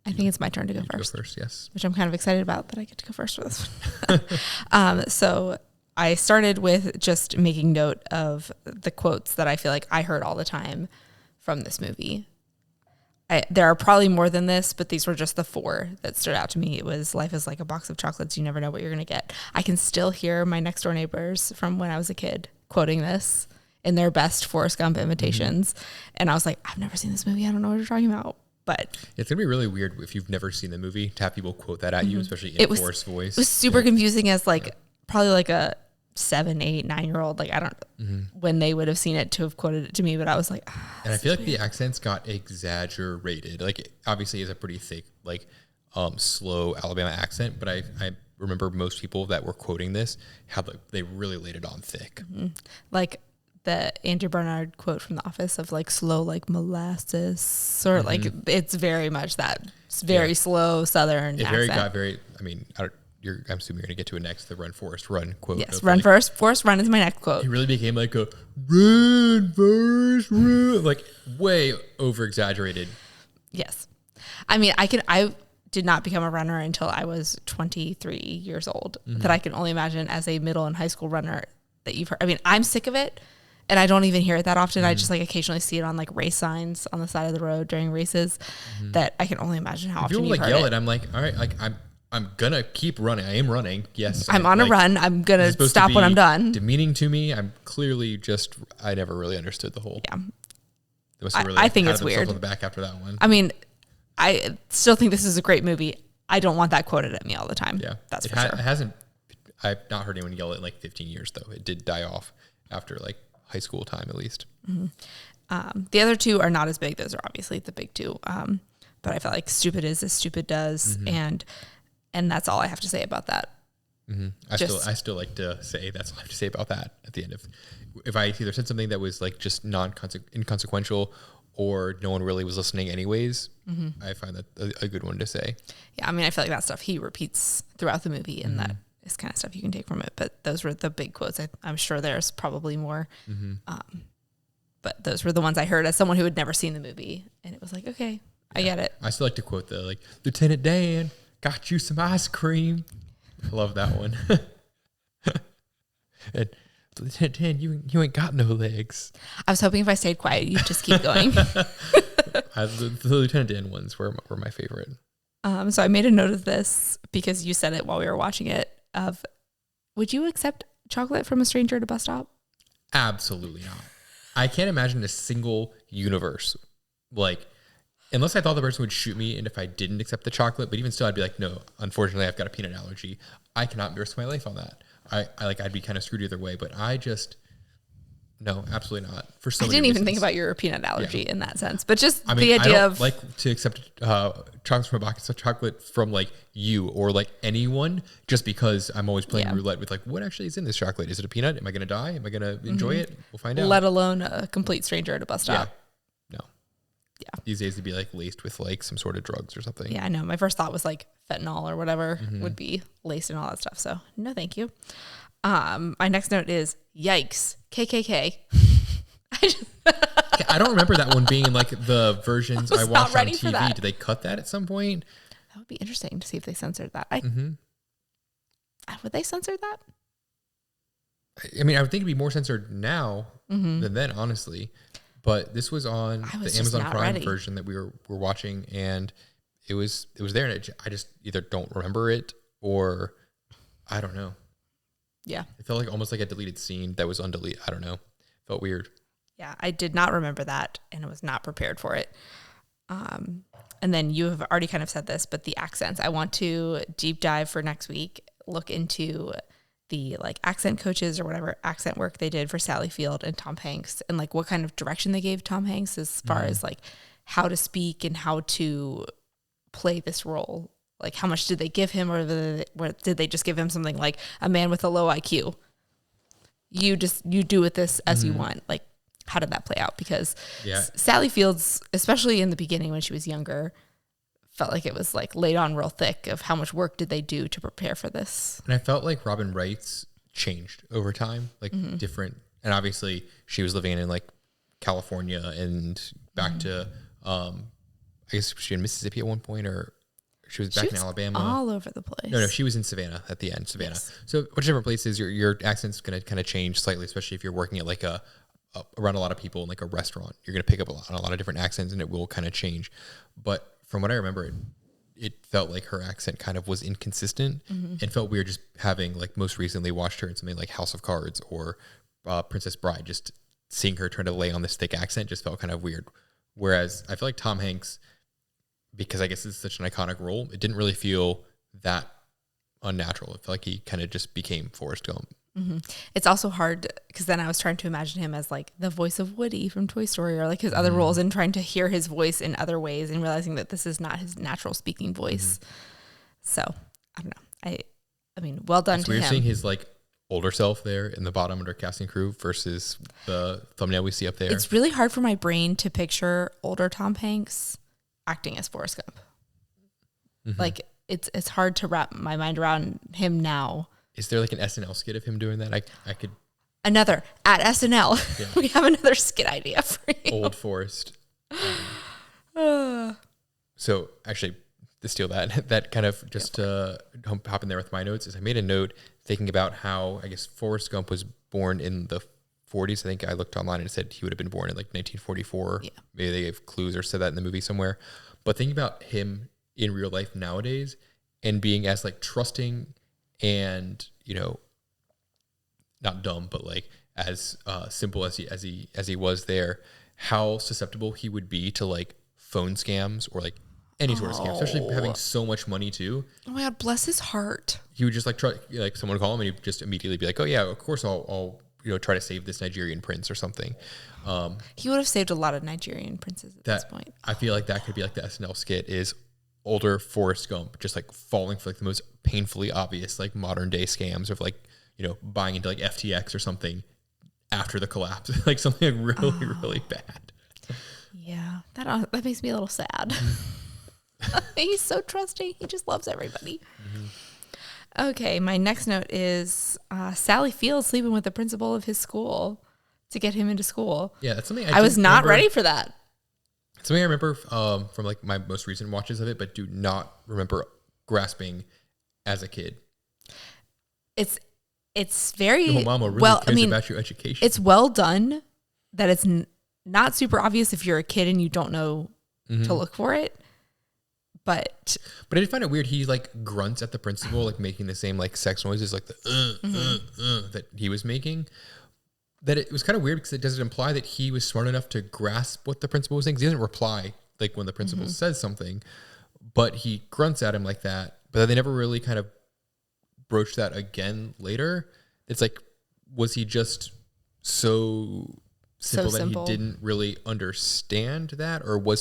I think it's my turn to go first. Go first, yes. Which I'm kind of excited about that I get to go first for this one. So I started with just making note of the quotes that I feel like I heard all the time from this movie. There are probably more than this, but these were just the 4 that stood out to me. It was, life is like a box of chocolates. You never know what you're going to get. I can still hear my next door neighbors from when I was a kid quoting this in their best Forrest Gump imitations. And I was like, I've never seen this movie. I don't know what you're talking about. But it's going to be really weird if you've never seen the movie to have people quote that at you, especially in Forrest's voice. It was super confusing as like probably like a 7, 8, 9-year-old. Like I don't when they would have seen it to have quoted it to me, but I was like, and I feel like the accents got exaggerated. Like it obviously is a pretty thick, like slow Alabama accent, but I remember most people that were quoting this had like they really laid it on thick. Like the Andrew Barnard quote from The Office of like slow like molasses, or like it's very much that. It's very slow Southern accent. I'm assuming you're going to get to it next, the Run Forrest Run quote. Yes, Run Forrest Run is my next quote. It really became like a Run Forrest Run, like way over exaggerated. Yes. I mean, I did not become a runner until I was 23 years old, that I can only imagine as a middle and high school runner that you've heard. I mean, I'm sick of it. And I don't even hear it that often. I just like occasionally see it on like race signs on the side of the road during races that I can only imagine how often people you've like heard yell it. I'm like, all right, like I'm gonna keep running. I am running. Yes. I'm on a run. I'm going to stop when I'm done. Demeaning to me. I'm clearly I never really understood the whole. Yeah. They must have really I think it's patted themselves weird. on the back after that one. I mean, I still think this is a great movie. I don't want that quoted at me all the time. Yeah. That's for sure. It hasn't, I've not heard anyone yell it in like 15 years though. It did die off after like high school time at least. The other two are not as big. Those are obviously the big two. But I felt like stupid is as stupid does. And that's all I have to say about that. I still like to say that's all I have to say about that at the end of, if I either said something that was like just inconsequential or no one really was listening anyways, I find that a good one to say. Yeah, I mean, I feel like that stuff he repeats throughout the movie, and that is kind of stuff you can take from it. But those were the big quotes. I'm sure there's probably more. But those were the ones I heard as someone who had never seen the movie. And it was like, okay, I get it. I still like to quote the like, Lieutenant Dan, got you some ice cream. I love that one. And Lieutenant Dan, you ain't got no legs. I was hoping if I stayed quiet, you'd just keep going. The Lieutenant Dan ones were my favorite. So I made a note of this because you said it while we were watching it. Would you accept chocolate from a stranger at a bus stop? Absolutely not. I can't imagine a single universe, like, unless I thought the person would shoot me and if I didn't accept the chocolate, but even still, I'd be like, no, unfortunately, I've got a peanut allergy. I cannot risk my life on that. I'd be kind of screwed either way, but no, absolutely not. For so I many didn't even reasons. think about your peanut allergy in that sense, but just I the mean, idea I don't of like to accept chocolates from a box of chocolate from like you or like anyone, just because I'm always playing roulette with like, what actually is in this chocolate? Is it a peanut? Am I going to die? Am I going to enjoy it? We'll find out. let alone a complete stranger at a bus stop. No. Yeah. These days it'd be like laced with like some sort of drugs or something. Yeah, I know. My first thought was like fentanyl or whatever would be laced in all that stuff. So no, thank you. My next note is yikes, KKK. I don't remember that one being in like the versions I watched on TV. Did they cut that at some point? That would be interesting to see if they censored that. Would they censor that? I mean, I would think it'd be more censored now than then, honestly. But this was on the Amazon Prime version that we were watching, and it was there, and I just either don't remember it or I don't know. Yeah, it felt like almost like a deleted scene that was undeleted. I don't know. Felt weird. Yeah, I did not remember that, and I was not prepared for it. And then you have already kind of said this, but the accents. I want to deep dive for next week, look into the like accent coaches or whatever accent work they did for Sally Field and Tom Hanks, and like what kind of direction they gave Tom Hanks as far as like how to speak and how to play this role. Like how much did they give him, or did they just give him something like a man with a low IQ? You do with this as you want. Like, how did that play out? Because Sally Fields, especially in the beginning when she was younger, felt like it was like laid on real thick of how much work did they do to prepare for this. And I felt like Robin Wright's changed over time, like different. And obviously she was living in like California and back to, I guess she was in Mississippi at one point, or she was back in Alabama. All over the place. No, she was in Savannah at the end. Savannah. Yes. So, which different places your accent's going to kind of change slightly, especially if you're working at like around a lot of people in like a restaurant. You're going to pick up on a lot of different accents, and it will kind of change. But from what I remember, it felt like her accent kind of was inconsistent and felt weird. Just having like most recently watched her in something like House of Cards or Princess Bride, just seeing her trying to lay on this thick accent just felt kind of weird. Whereas I feel like Tom Hanks, because I guess it's such an iconic role, it didn't really feel that unnatural. It felt like he kind of just became Forrest Gump. It's also hard because then I was trying to imagine him as like the voice of Woody from Toy Story, or like his other roles, and trying to hear his voice in other ways and realizing that this is not his natural speaking voice. So I don't know. I mean, well done to him. We're seeing his like older self there in the bottom under casting crew versus the thumbnail we see up there. It's really hard for my brain to picture older Tom Hanks acting as Forrest Gump. Like it's hard to wrap my mind around him now. Is there like an SNL skit of him doing that? I could. Another at SNL. Yeah. We have another skit idea for you. Old Forrest. So actually, to steal that kind of just hop in there with my notes is I made a note thinking about how I guess Forrest Gump was born in the 40s. I think I looked online and it said he would have been born in like 1944. Yeah. Maybe they gave clues or said that in the movie somewhere. But thinking about him in real life nowadays and being as like trusting and, not dumb, but like as simple as he was there, how susceptible he would be to like phone scams or like any sort of scam, especially having so much money too. Oh my God, bless his heart. He would just like try, like someone would call him and he'd just immediately be like, oh yeah, of course I'll try to save this Nigerian prince or something. He would have saved a lot of Nigerian princes at this point. I feel like that could be like the SNL skit is older Forrest Gump, just like falling for like the most painfully obvious, like modern day scams of like, buying into like FTX or something after the collapse, like something like really, really bad. Yeah. That makes me a little sad. He's so trusting. He just loves everybody. Mm-hmm. Okay. My next note is Sally Field sleeping with the principal of his school to get him into school. Yeah. That's something I was not ready for that. Something I remember from like my most recent watches of it, but do not remember grasping as a kid. It's very your mama really cares about your education. It's well done that it's not super obvious if you're a kid and you don't know to look for it. But I did find it weird. He like grunts at the principal, like making the same like sex noises, like the that he was making. That it was kind of weird because it doesn't imply that he was smart enough to grasp what the principal was saying. 'Cause he doesn't reply like when the principal says something, but he grunts at him like that. But they never really kind of broach that again later. It's like, was he just so simple that he didn't really understand that, or were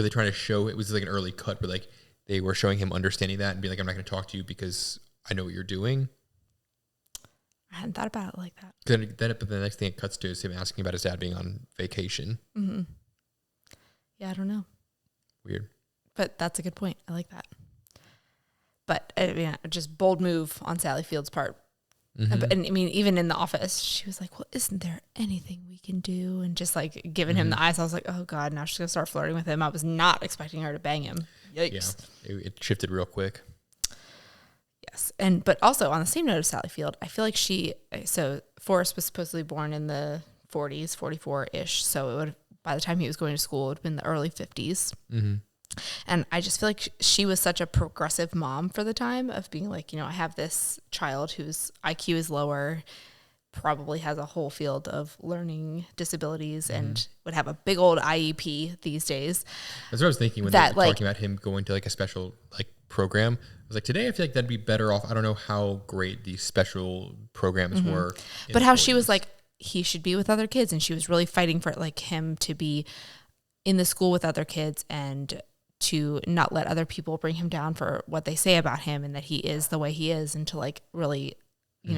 they trying to show it was like an early cut where like they were showing him understanding that and being like, I'm not going to talk to you because I know what you're doing? I hadn't thought about it like that. But the next thing it cuts to is him asking about his dad being on vacation. Mm-hmm. Yeah, I don't know. Weird. But that's a good point. I like that. But I mean, just bold move on Sally Field's part. Mm-hmm. And I mean, even in the office, she was like, well, isn't there anything we can do? And just like giving him the eyes. I was like, oh God, now she's going to start flirting with him. I was not expecting her to bang him. Yikes. Yeah, it shifted real quick. Yes. But also on the same note of Sally Field, I feel like so Forrest was supposedly born in the 40s, 44-ish. So it would, by the time he was going to school, it would have been the early 50s. Mm-hmm. And I just feel like she was such a progressive mom for the time of being like, I have this child whose IQ is lower, probably has a whole field of learning disabilities and would have a big old IEP these days. That's what I was thinking when they were talking about him going to like a special like program. I was like, today I feel like that'd be better off. I don't know how great these special programs were. But how she was like, he should be with other kids. And she was really fighting for like him to be in the school with other kids and to not let other people bring him down for what they say about him and that he is the way he is and to like really,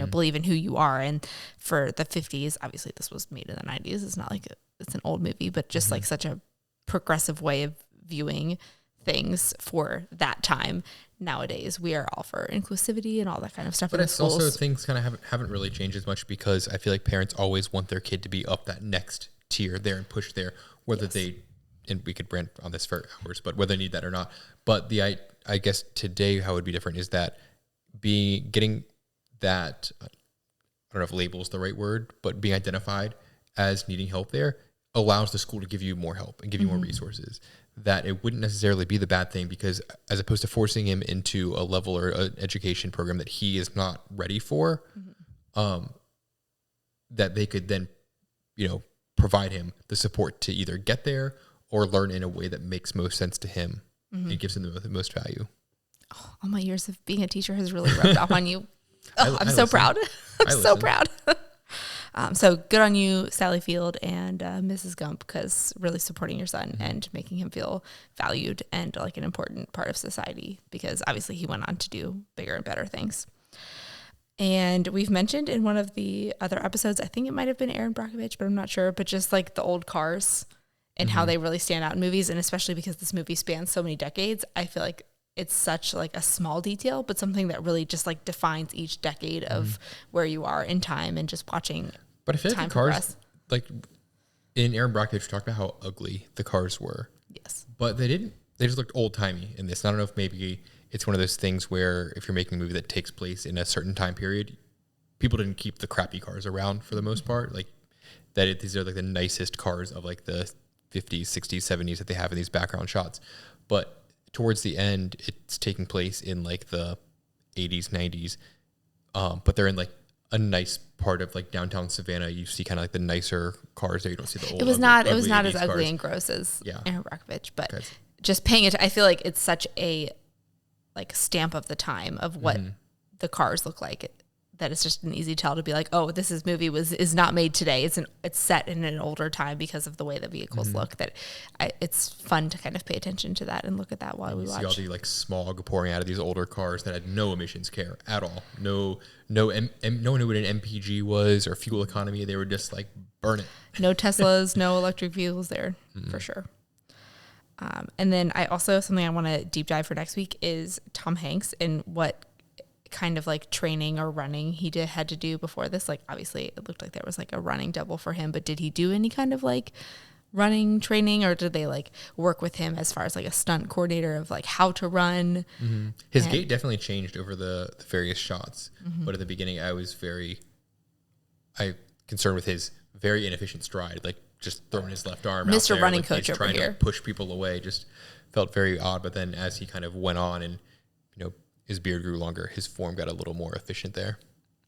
believe in who you are. And for the 50s, obviously this was made in the 90s. It's not like it's an old movie, but just like such a progressive way of viewing things for that time. Nowadays, we are all for inclusivity and all that kind of stuff. But it's also things kind of haven't really changed as much because I feel like parents always want their kid to be up that next tier there and push there, whether they, and we could rant on this for hours, but whether they need that or not. But I guess today how it would be different is that getting that, I don't know if label is the right word, but being identified as needing help there allows the school to give you more help and give you more resources. That it wouldn't necessarily be the bad thing because as opposed to forcing him into a level or an education program that he is not ready for, that they could then, provide him the support to either get there or learn in a way that makes most sense to him and gives him the most value. Oh, all my years of being a teacher has really rubbed off on you. Oh, I'm so proud. I'm so proud. So good on you, Sally Field and Mrs. Gump, because really supporting your son and making him feel valued and like an important part of society, because obviously he went on to do bigger and better things. And we've mentioned in one of the other episodes, I think it might have been Aaron Brockovich, but I'm not sure, but just like the old cars and how they really stand out in movies. And especially because this movie spans so many decades, I feel like it's such like a small detail, but something that really just like defines each decade of where you are in time and just watching. But I feel like the cars, like in Aaron Brockovich, talked about how ugly the cars were. Yes. But they didn't, they just looked old timey in this. I don't know if maybe it's one of those things where if you're making a movie that takes place in a certain time period, people didn't keep the crappy cars around for the most part. Like these are like the nicest cars of like the 50s, 60s, 70s that they have in these background shots. But towards the end, it's taking place in like the 80s, 90s. But they're in like a nice part of like downtown Savannah. You see kind of like the nicer cars there. You don't see the old. It was not as ugly cars. And gross as Aaron Brockovich, but just paying it. I feel like it's such a like stamp of the time of what the cars look like. That it's just an easy tell to be like, oh, this movie is not made today. It's set in an older time because of the way the vehicles look. That it's fun to kind of pay attention to that and look at that while we watch. See all the like smog pouring out of these older cars that had no emissions care at all. No one knew what an MPG was or fuel economy. They were just like burn it. No Teslas, no electric vehicles there for sure. And then I also something I want to deep dive for next week is Tom Hanks and what kind of like training or running he had to do before this. Like obviously it looked like there was like a running double for him, but did he do any kind of like running training, or did they like work with him as far as like a stunt coordinator of like how to run? His gait definitely changed over the various shots, but at the beginning I was concerned with his very inefficient stride, like just throwing his left arm Mr. out there, running like coach he's over trying here. to push people away. Just felt very odd. But then as he kind of went on and his beard grew longer, his form got a little more efficient there.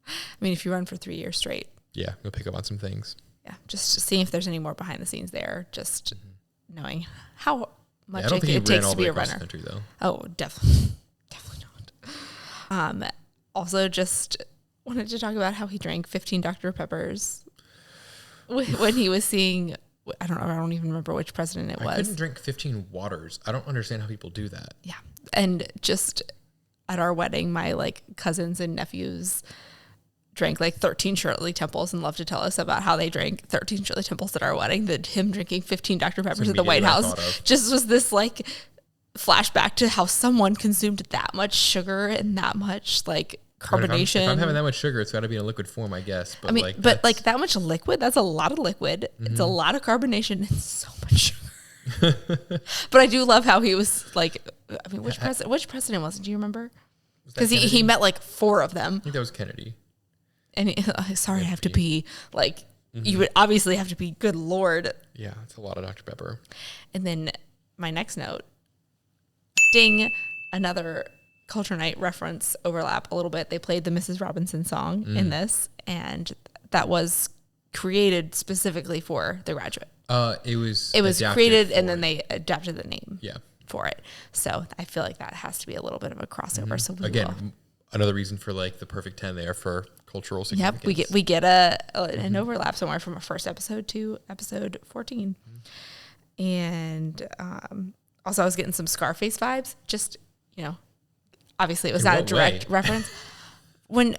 I mean, if you run for 3 years straight. Yeah, you'll pick up on some things. Yeah, just seeing if there's any more behind the scenes there, just knowing how much I don't think it takes to be a runner. The country, though. Oh, definitely not. Also, just wanted to talk about how he drank 15 Dr. Peppers when he was seeing, I don't even remember which president it was. I couldn't drink 15 waters. I don't understand how people do that. Yeah, and just at our wedding, my like cousins and nephews drank like 13 Shirley Temples and love to tell us about how they drank 13 Shirley Temples at our wedding. That him drinking 15 Dr. Peppers at the White House just was this like flashback to how someone consumed that much sugar and that much like carbonation. If I'm having that much sugar, it's got to be in a liquid form, I guess. But I mean, but like that much liquid, that's a lot of liquid. It's a lot of carbonation and so much sugar. But I do love how he was like, I mean, which president was it? Do you remember? Because he met like 4 of them. I think that was Kennedy. And sorry, I have to pee. Like, you would obviously have to pee. Good Lord. Yeah, it's a lot of Dr. Pepper. And then my next note, ding, another Culture Night reference overlap a little bit. They played the Mrs. Robinson song in this, and that was created specifically for The Graduate. It was created and then they adapted the name for it. So I feel like that has to be a little bit of a crossover. So another reason for like the perfect 10 there for cultural significance. Yep, we get an overlap somewhere from our first episode to episode 14. And also I was getting some Scarface vibes. Just, obviously it was not a direct reference. When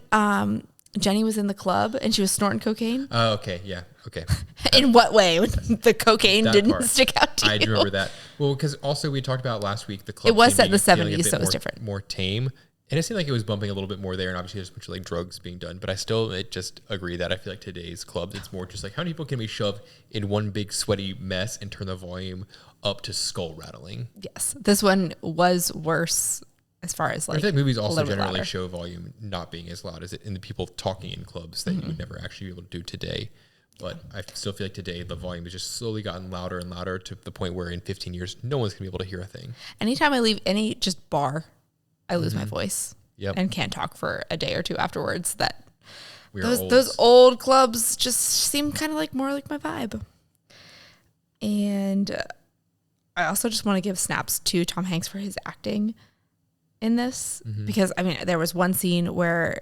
Jenny was in the club and she was snorting cocaine. Oh, okay. Yeah. Okay. In what way? The cocaine didn't stick out to you? I do remember that. Well, because also we talked about last week, the club. It was set in the 70s, so it was different. More tame. And it seemed like it was bumping a little bit more there. And obviously there's a bunch of like drugs being done. But I just agree that I feel like today's clubs, it's more just like how many people can we shove in one big sweaty mess and turn the volume up to skull rattling? Yes. This one was worse. As far as like, I think movies also generally show volume not being as loud as it in the people talking in clubs that you would never actually be able to do today. But I still feel like today the volume has just slowly gotten louder and louder to the point where in 15 years, no one's gonna be able to hear a thing. Anytime I leave any just bar, I lose my voice and can't talk for a day or two afterwards. That those old clubs just seem kind of like more like my vibe. And I also just want to give snaps to Tom Hanks for his acting in this, because I mean there was one scene where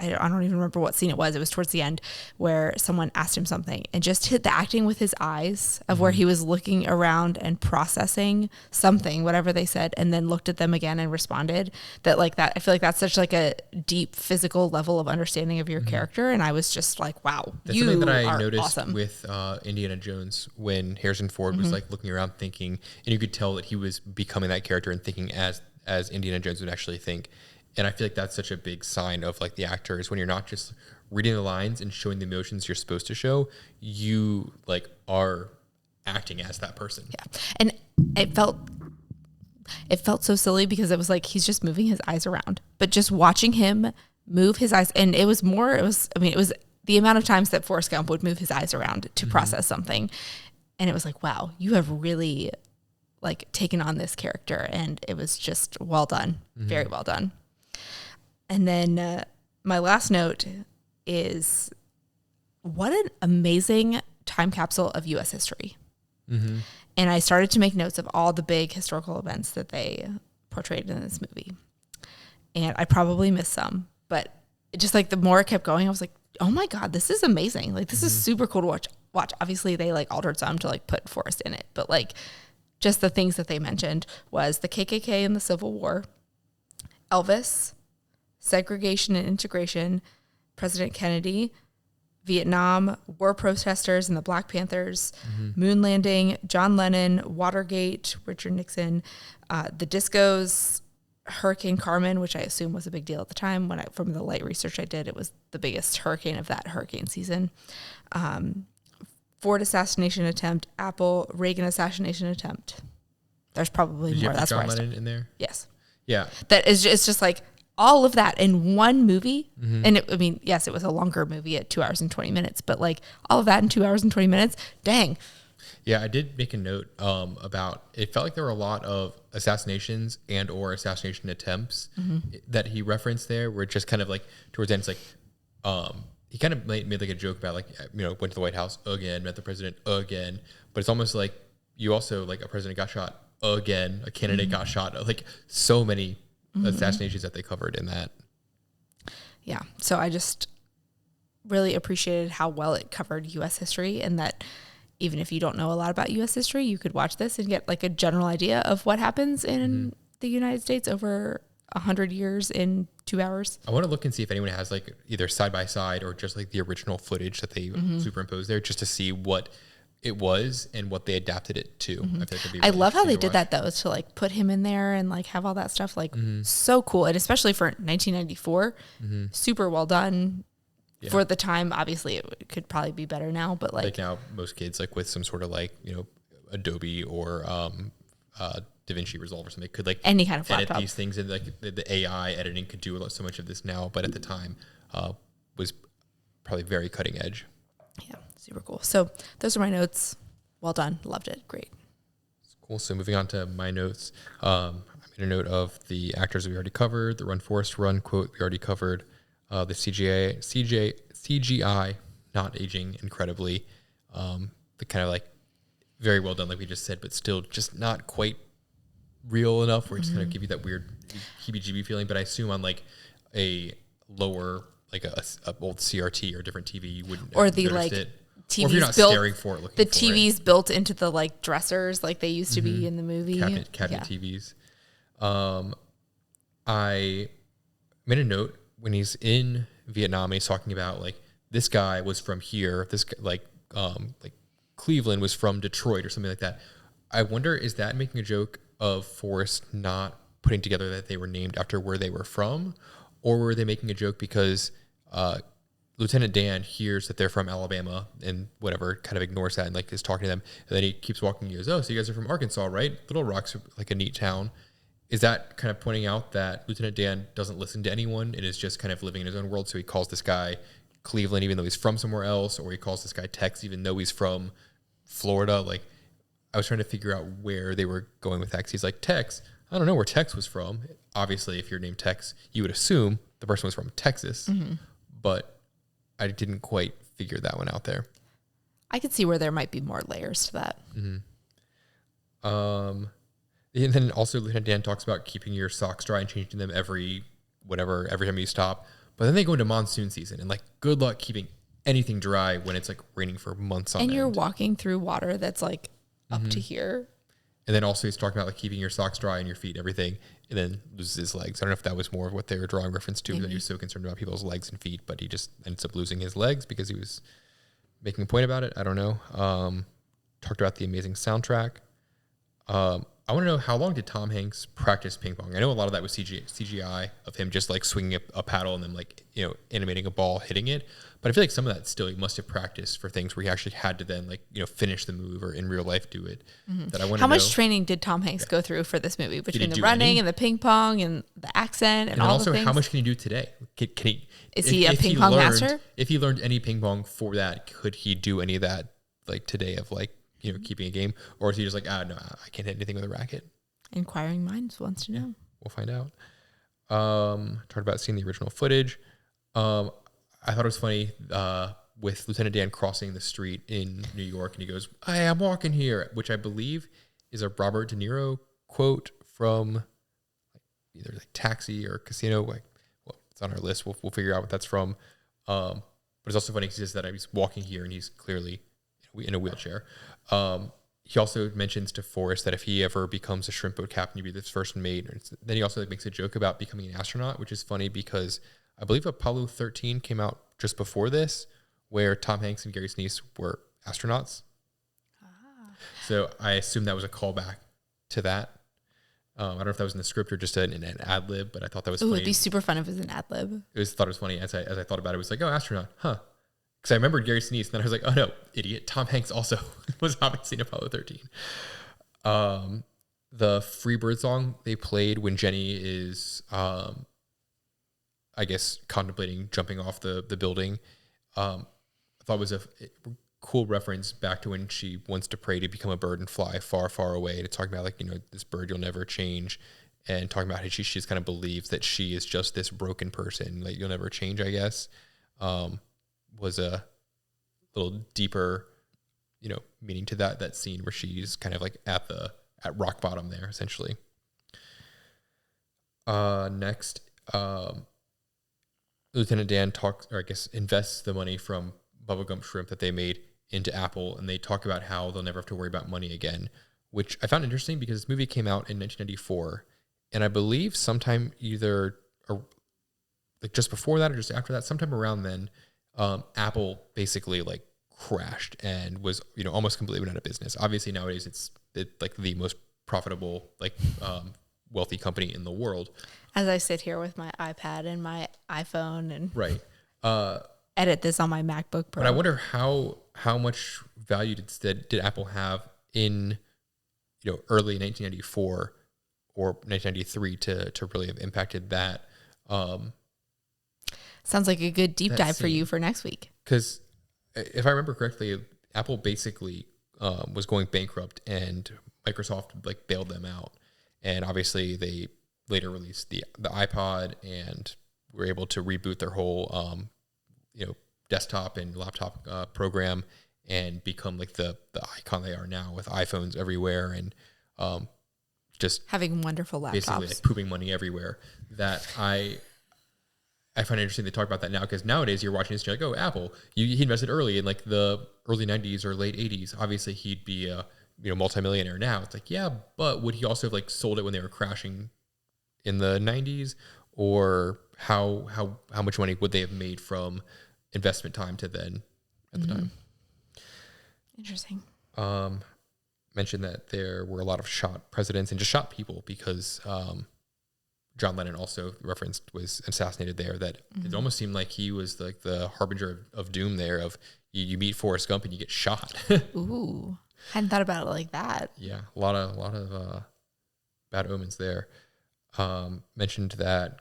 I don't even remember what scene it was towards the end where someone asked him something and just hit the acting with his eyes of where he was looking around and processing something, whatever they said, and then looked at them again and responded. That like that, I feel like that's such like a deep physical level of understanding of your character, and I was just like, wow, that's you something that I are noticed awesome. With Indiana Jones when Harrison Ford was like looking around thinking, and you could tell that he was becoming that character and thinking as Indiana Jones would actually think. And I feel like that's such a big sign of like the actor is when you're not just reading the lines and showing the emotions you're supposed to show, you like are acting as that person. Yeah. And it felt so silly because it was like he's just moving his eyes around, but just watching him move his eyes. And it was the amount of times that Forrest Gump would move his eyes around to process something. And it was like, wow, you have really like taken on this character. And it was just well done. Very well done. And then my last note is what an amazing time capsule of U.S. history. And I started to make notes of all the big historical events that they portrayed in this movie. And I probably missed some, but just like the more it kept going, I was like, oh my God, this is amazing. Like, this is super cool to watch. Obviously they like altered some to like put Forrest in it, but like just the things that they mentioned was the KKK and the Civil War, Elvis, segregation and integration, President Kennedy, Vietnam, war protesters and the Black Panthers, moon landing, John Lennon, Watergate, Richard Nixon, the discos, Hurricane Carmen, which I assume was a big deal at the time. From the light research I did, it was the biggest hurricane of that hurricane season. Ford assassination attempt, Apple, Reagan assassination attempt. There's probably more. That's John Lennon in there. Yes. Yeah. That is it's just like all of that in one movie. And yes, it was a longer movie at 2 hours and 20 minutes, but like all of that in 2 hours and 20 minutes, dang. Yeah, I did make a note about, it felt like there were a lot of assassinations and or assassination attempts that he referenced there, where just kind of like towards the end, it's like, he kind of made like a joke about like, went to the White House again, met the president again, but it's almost like you also, like a president got shot again, a candidate got shot, like so many assassinations that they covered in that. Yeah. So I just really appreciated how well it covered U.S. history, and that even if you don't know a lot about U.S. history, you could watch this and get like a general idea of what happens in the United States over 100 years in 2 hours. I want to look and see if anyone has like either side by side or just like the original footage that they superimposed there, just to see what it was and what they adapted it to. I feel like it'd be really love how they did that though, to like put him in there and like have all that stuff, like so cool. And especially for 1994, super well done. Yeah. For the time. Obviously it could probably be better now, but like now most kids like with some sort of like, Adobe or DaVinci Resolve or something could like any kind of edit laptop. These things, and like the AI editing could do so much of this now, but at the time was probably very cutting edge. Yeah, super cool. So those are my notes. Well done. Loved it. Great. Cool. So moving on to my notes, I made a note of the actors we already covered, the Run Forrest Run quote we already covered, the CGI not aging incredibly, the kind of like very well done, like we just said, but still just not quite real enough where it's going to give you that weird heebie-jeebie feeling. But I assume on like a lower, like a old CRT or different TV, you wouldn't or the like it. TVs or if you're not built, staring for it, looking the for TVs it. Built into the like dressers like they used to be in the movie. Cabinet TVs. I made a note when he's in Vietnam and he's talking about like, this guy was from here, this guy, like Cleveland was from Detroit or something like that. I wonder, is that making a joke of Forrest not putting together that they were named after where they were from, or were they making a joke because Lieutenant Dan hears that they're from Alabama and whatever, kind of ignores that and like is talking to them, and then he keeps walking and he goes, oh, so you guys are from Arkansas, right? Little Rock's like a neat town. Is that kind of pointing out that Lieutenant Dan doesn't listen to anyone and is just kind of living in his own world? So he calls this guy Cleveland even though he's from somewhere else, or he calls this guy Tex even though he's from Florida. Like, I was trying to figure out where they were going with that. He's like, Tex, I don't know where Tex was from. Obviously, if you're named Tex, you would assume the person was from Texas, but I didn't quite figure that one out there. I could see where there might be more layers to that. And then also Lieutenant Dan talks about keeping your socks dry and changing them every time you stop. But then they go into monsoon season, and like, good luck keeping anything dry when it's like raining for months on end. And you're walking through water that's like up to here. And then also he's talking about like keeping your socks dry and your feet, everything, and then loses his legs. I don't know if that was more of what they were drawing reference to, that he was so concerned about people's legs and feet, but he just ends up losing his legs because he was making a point about it. I don't know. Talked about the amazing soundtrack. I want to know, how long did Tom Hanks practice ping pong? I know a lot of that was CGI of him just like swinging a paddle and then like, animating a ball, hitting it. But I feel like some of that still he must have practiced for things where he actually had to then like, finish the move or in real life do it. That I want to know. How much training did Tom Hanks go through for this movie between the running and the ping pong and the accent and all the things? And also, how much can he do today? Can he? Is he a ping pong master? If he learned any ping pong for that, could he do any of that like today of like, keeping a game? Or is he just like, no, I can't hit anything with a racket? Inquiring minds wants to know. We'll find out. Talked about seeing the original footage. I thought it was funny with Lieutenant Dan crossing the street in New York, and he goes, "Hey, I'm walking here," which I believe is a Robert De Niro quote from either like Taxi or Casino. Like, well, it's on our list. We'll figure out what that's from. But it's also funny because he says that he's walking here, and he's clearly in a wheelchair. He also mentions to Forrest that if he ever becomes a shrimp boat captain, he'd be the first mate. Then he also makes a joke about becoming an astronaut, which is funny because I believe Apollo 13 came out just before this, where Tom Hanks and Gary Sinise were astronauts. So I assume that was a callback to that. I don't know if that was in the script or just an ad lib, but I thought that was funny. It'd be super fun if it was an ad lib. Thought it was funny as I thought about it. It was like, oh, astronaut, huh? Because I remembered Gary Sinise, and then I was like, oh no, idiot. Tom Hanks also was obviously in Apollo 13. The Freebird song they played when Jenny is, I guess, contemplating jumping off the building, I thought was a cool reference back to when she wants to pray to become a bird and fly far, far away, to talk about like, this bird you'll never change, and talking about how she just kind of believes that she is just this broken person, like you'll never change, I guess. Was a little deeper, meaning to that scene where she's kind of like at rock bottom there, essentially. Next, Lieutenant Dan invests the money from Bubblegum Shrimp that they made into Apple, and they talk about how they'll never have to worry about money again, which I found interesting because this movie came out in 1994, and I believe sometime either like just before that or just after that, sometime around then, Apple basically like crashed and was almost completely went out of business. Obviously nowadays it's like the most profitable wealthy company in the world. As I sit here with my iPad and my iPhone and right, edit this on my MacBook Pro. But I wonder how much value did Apple have in early 1994 or 1993 to really have impacted that. Sounds like a good deep dive for you for next week. Because if I remember correctly, Apple basically was going bankrupt, and Microsoft like bailed them out. And obviously, they later released the iPod and were able to reboot their whole desktop and laptop program and become like the icon they are now, with iPhones everywhere and just having wonderful laptops, basically like pooping money everywhere. That I find it interesting they talk about that now, because nowadays you're watching this, you're like, oh, Apple, he invested early in like the early 90s or late 80s. Obviously, he'd be a multimillionaire now. It's like, yeah, but would he also have like sold it when they were crashing in the 90s? Or how much money would they have made from investment time to then at the time? Interesting. Mentioned that there were a lot of shot presidents and just shot people because John Lennon also was assassinated there. That it almost seemed like he was like the harbinger of doom there. Of you meet Forrest Gump and you get shot. Ooh, hadn't thought about it like that. Yeah, a lot of bad omens there. Mentioned that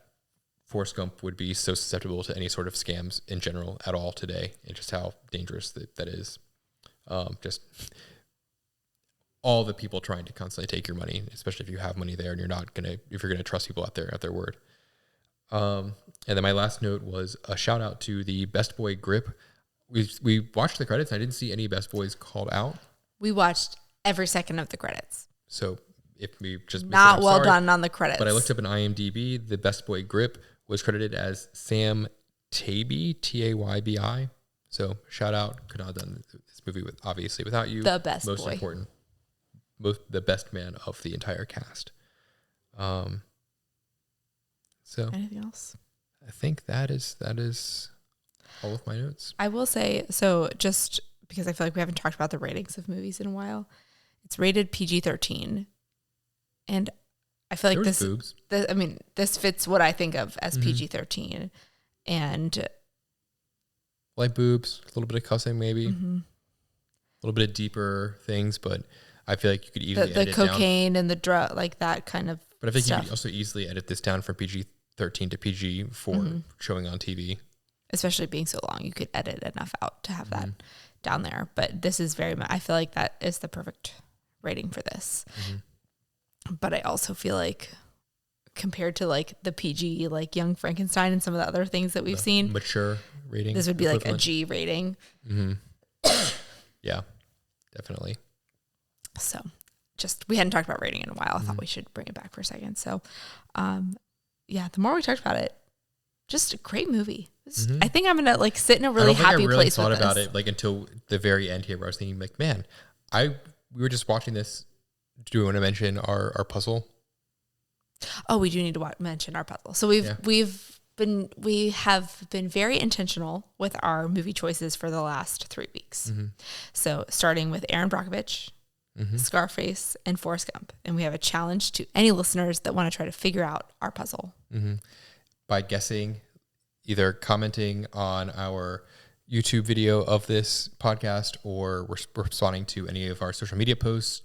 Forrest Gump would be so susceptible to any sort of scams in general at all today, and just how dangerous that is. Just all the people trying to constantly take your money, especially if you have money there and if you're gonna trust people at their word. And then my last note was a shout out to the Best Boy grip. We watched the credits, and I didn't see any Best Boys called out. We watched every second of the credits. So if we just not well done on the credits. But I looked up in IMDb, the Best Boy grip was credited as Sam Tayby, Taybi. So shout out, could not have done this movie obviously without you. The best most boy. Important, the best man of the entire cast. So anything else? I think that is all of my notes. I will say, so just because I feel like we haven't talked about the ratings of movies in a while, it's rated PG-13. And I feel like boobs. this fits what I think of as PG-13. And like boobs, a little bit of cussing maybe. A little bit of deeper things, but I feel like you could easily edit the cocaine and the drug, like that kind of But I think stuff. you could also easily edit this down from PG-13 to PG-4 showing on TV. Especially being so long, you could edit enough out to have that down there. But this is I feel like that is the perfect rating for this. But I also feel like compared to like the PG, like Young Frankenstein and some of the other things that we've seen, mature rating, this would be like a G rating. Yeah, definitely. So we hadn't talked about rating in a while. I thought we should bring it back for a second. So, the more we talked about it, just a great movie. I think I'm gonna like sit in a really happy place. I thought about it like until the very end here, where I was thinking like, man, we were just watching this. Do we want to mention our puzzle? Oh, we do need to mention our puzzle. So we have been very intentional with our movie choices for the last 3 weeks. So starting with Aaron Brockovich, Scarface, and Forrest Gump, and we have a challenge to any listeners that want to try to figure out our puzzle by guessing, either commenting on our YouTube video of this podcast or responding to any of our social media posts,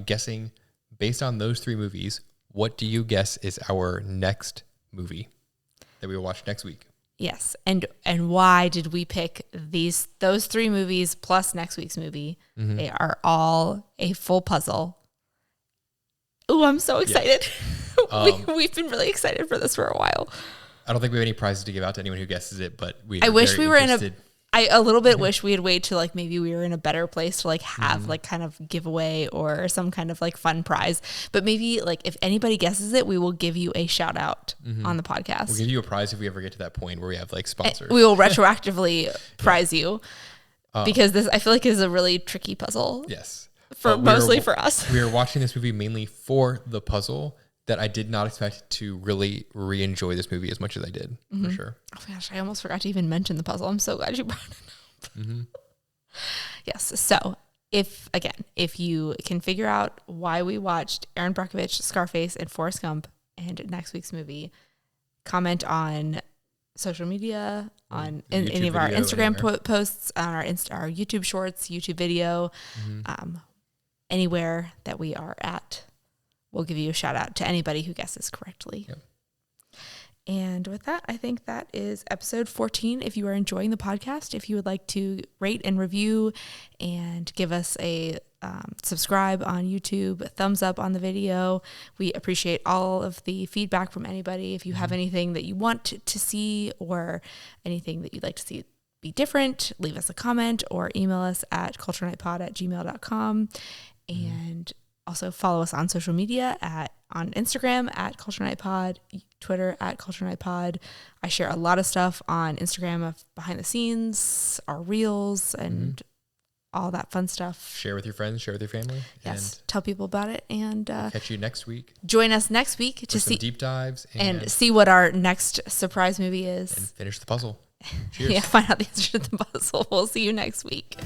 guessing based on those 3 movies. What do you guess is our next movie that we will watch next week? Yes, and why did we pick those 3 movies plus next week's movie? They are all a full puzzle. Ooh, I'm so excited! Yes. We've been really excited for this for a while. I don't think we have any prizes to give out to anyone who guesses it, but I wish we were I a little bit wish we had waited to like maybe we were in a better place to like have like kind of giveaway or some kind of like fun prize. But maybe like if anybody guesses it, we will give you a shout out on the podcast. We'll give you a prize if we ever get to that point where we have like sponsors. We will retroactively prize you because this I feel like is a really tricky puzzle. Yes, mostly for us. We are watching this movie mainly for the puzzle. That I did not expect to really re-enjoy this movie as much as I did, for sure. Oh my gosh, I almost forgot to even mention the puzzle. I'm so glad you brought it up. Yes, so if you can figure out why we watched Aaron Brockovich, Scarface, and Forrest Gump and next week's movie, comment on social media, on any of our Instagram posts, on our YouTube shorts, YouTube video, anywhere that we are at. We'll give you a shout out to anybody who guesses correctly. Yep. And with that, I think that is episode 14. If you are enjoying the podcast, if you would like to rate and review and give us a subscribe on YouTube, a thumbs up on the video, we appreciate all of the feedback from anybody. If you have anything that you want to see or anything that you'd like to see be different, leave us a comment or email us at culturenightpod@gmail.com. And also follow us on social media on Instagram at Culture Night Pod, Twitter at Culture Night Pod. I share a lot of stuff on Instagram of behind the scenes, our reels, and all that fun stuff. Share with your friends, share with your family. Yes, and tell people about it. And we'll catch you next week. Join us next week to see deep dives and see what our next surprise movie is. And finish the puzzle. Cheers. Yeah, find out the answer to the puzzle. We'll see you next week.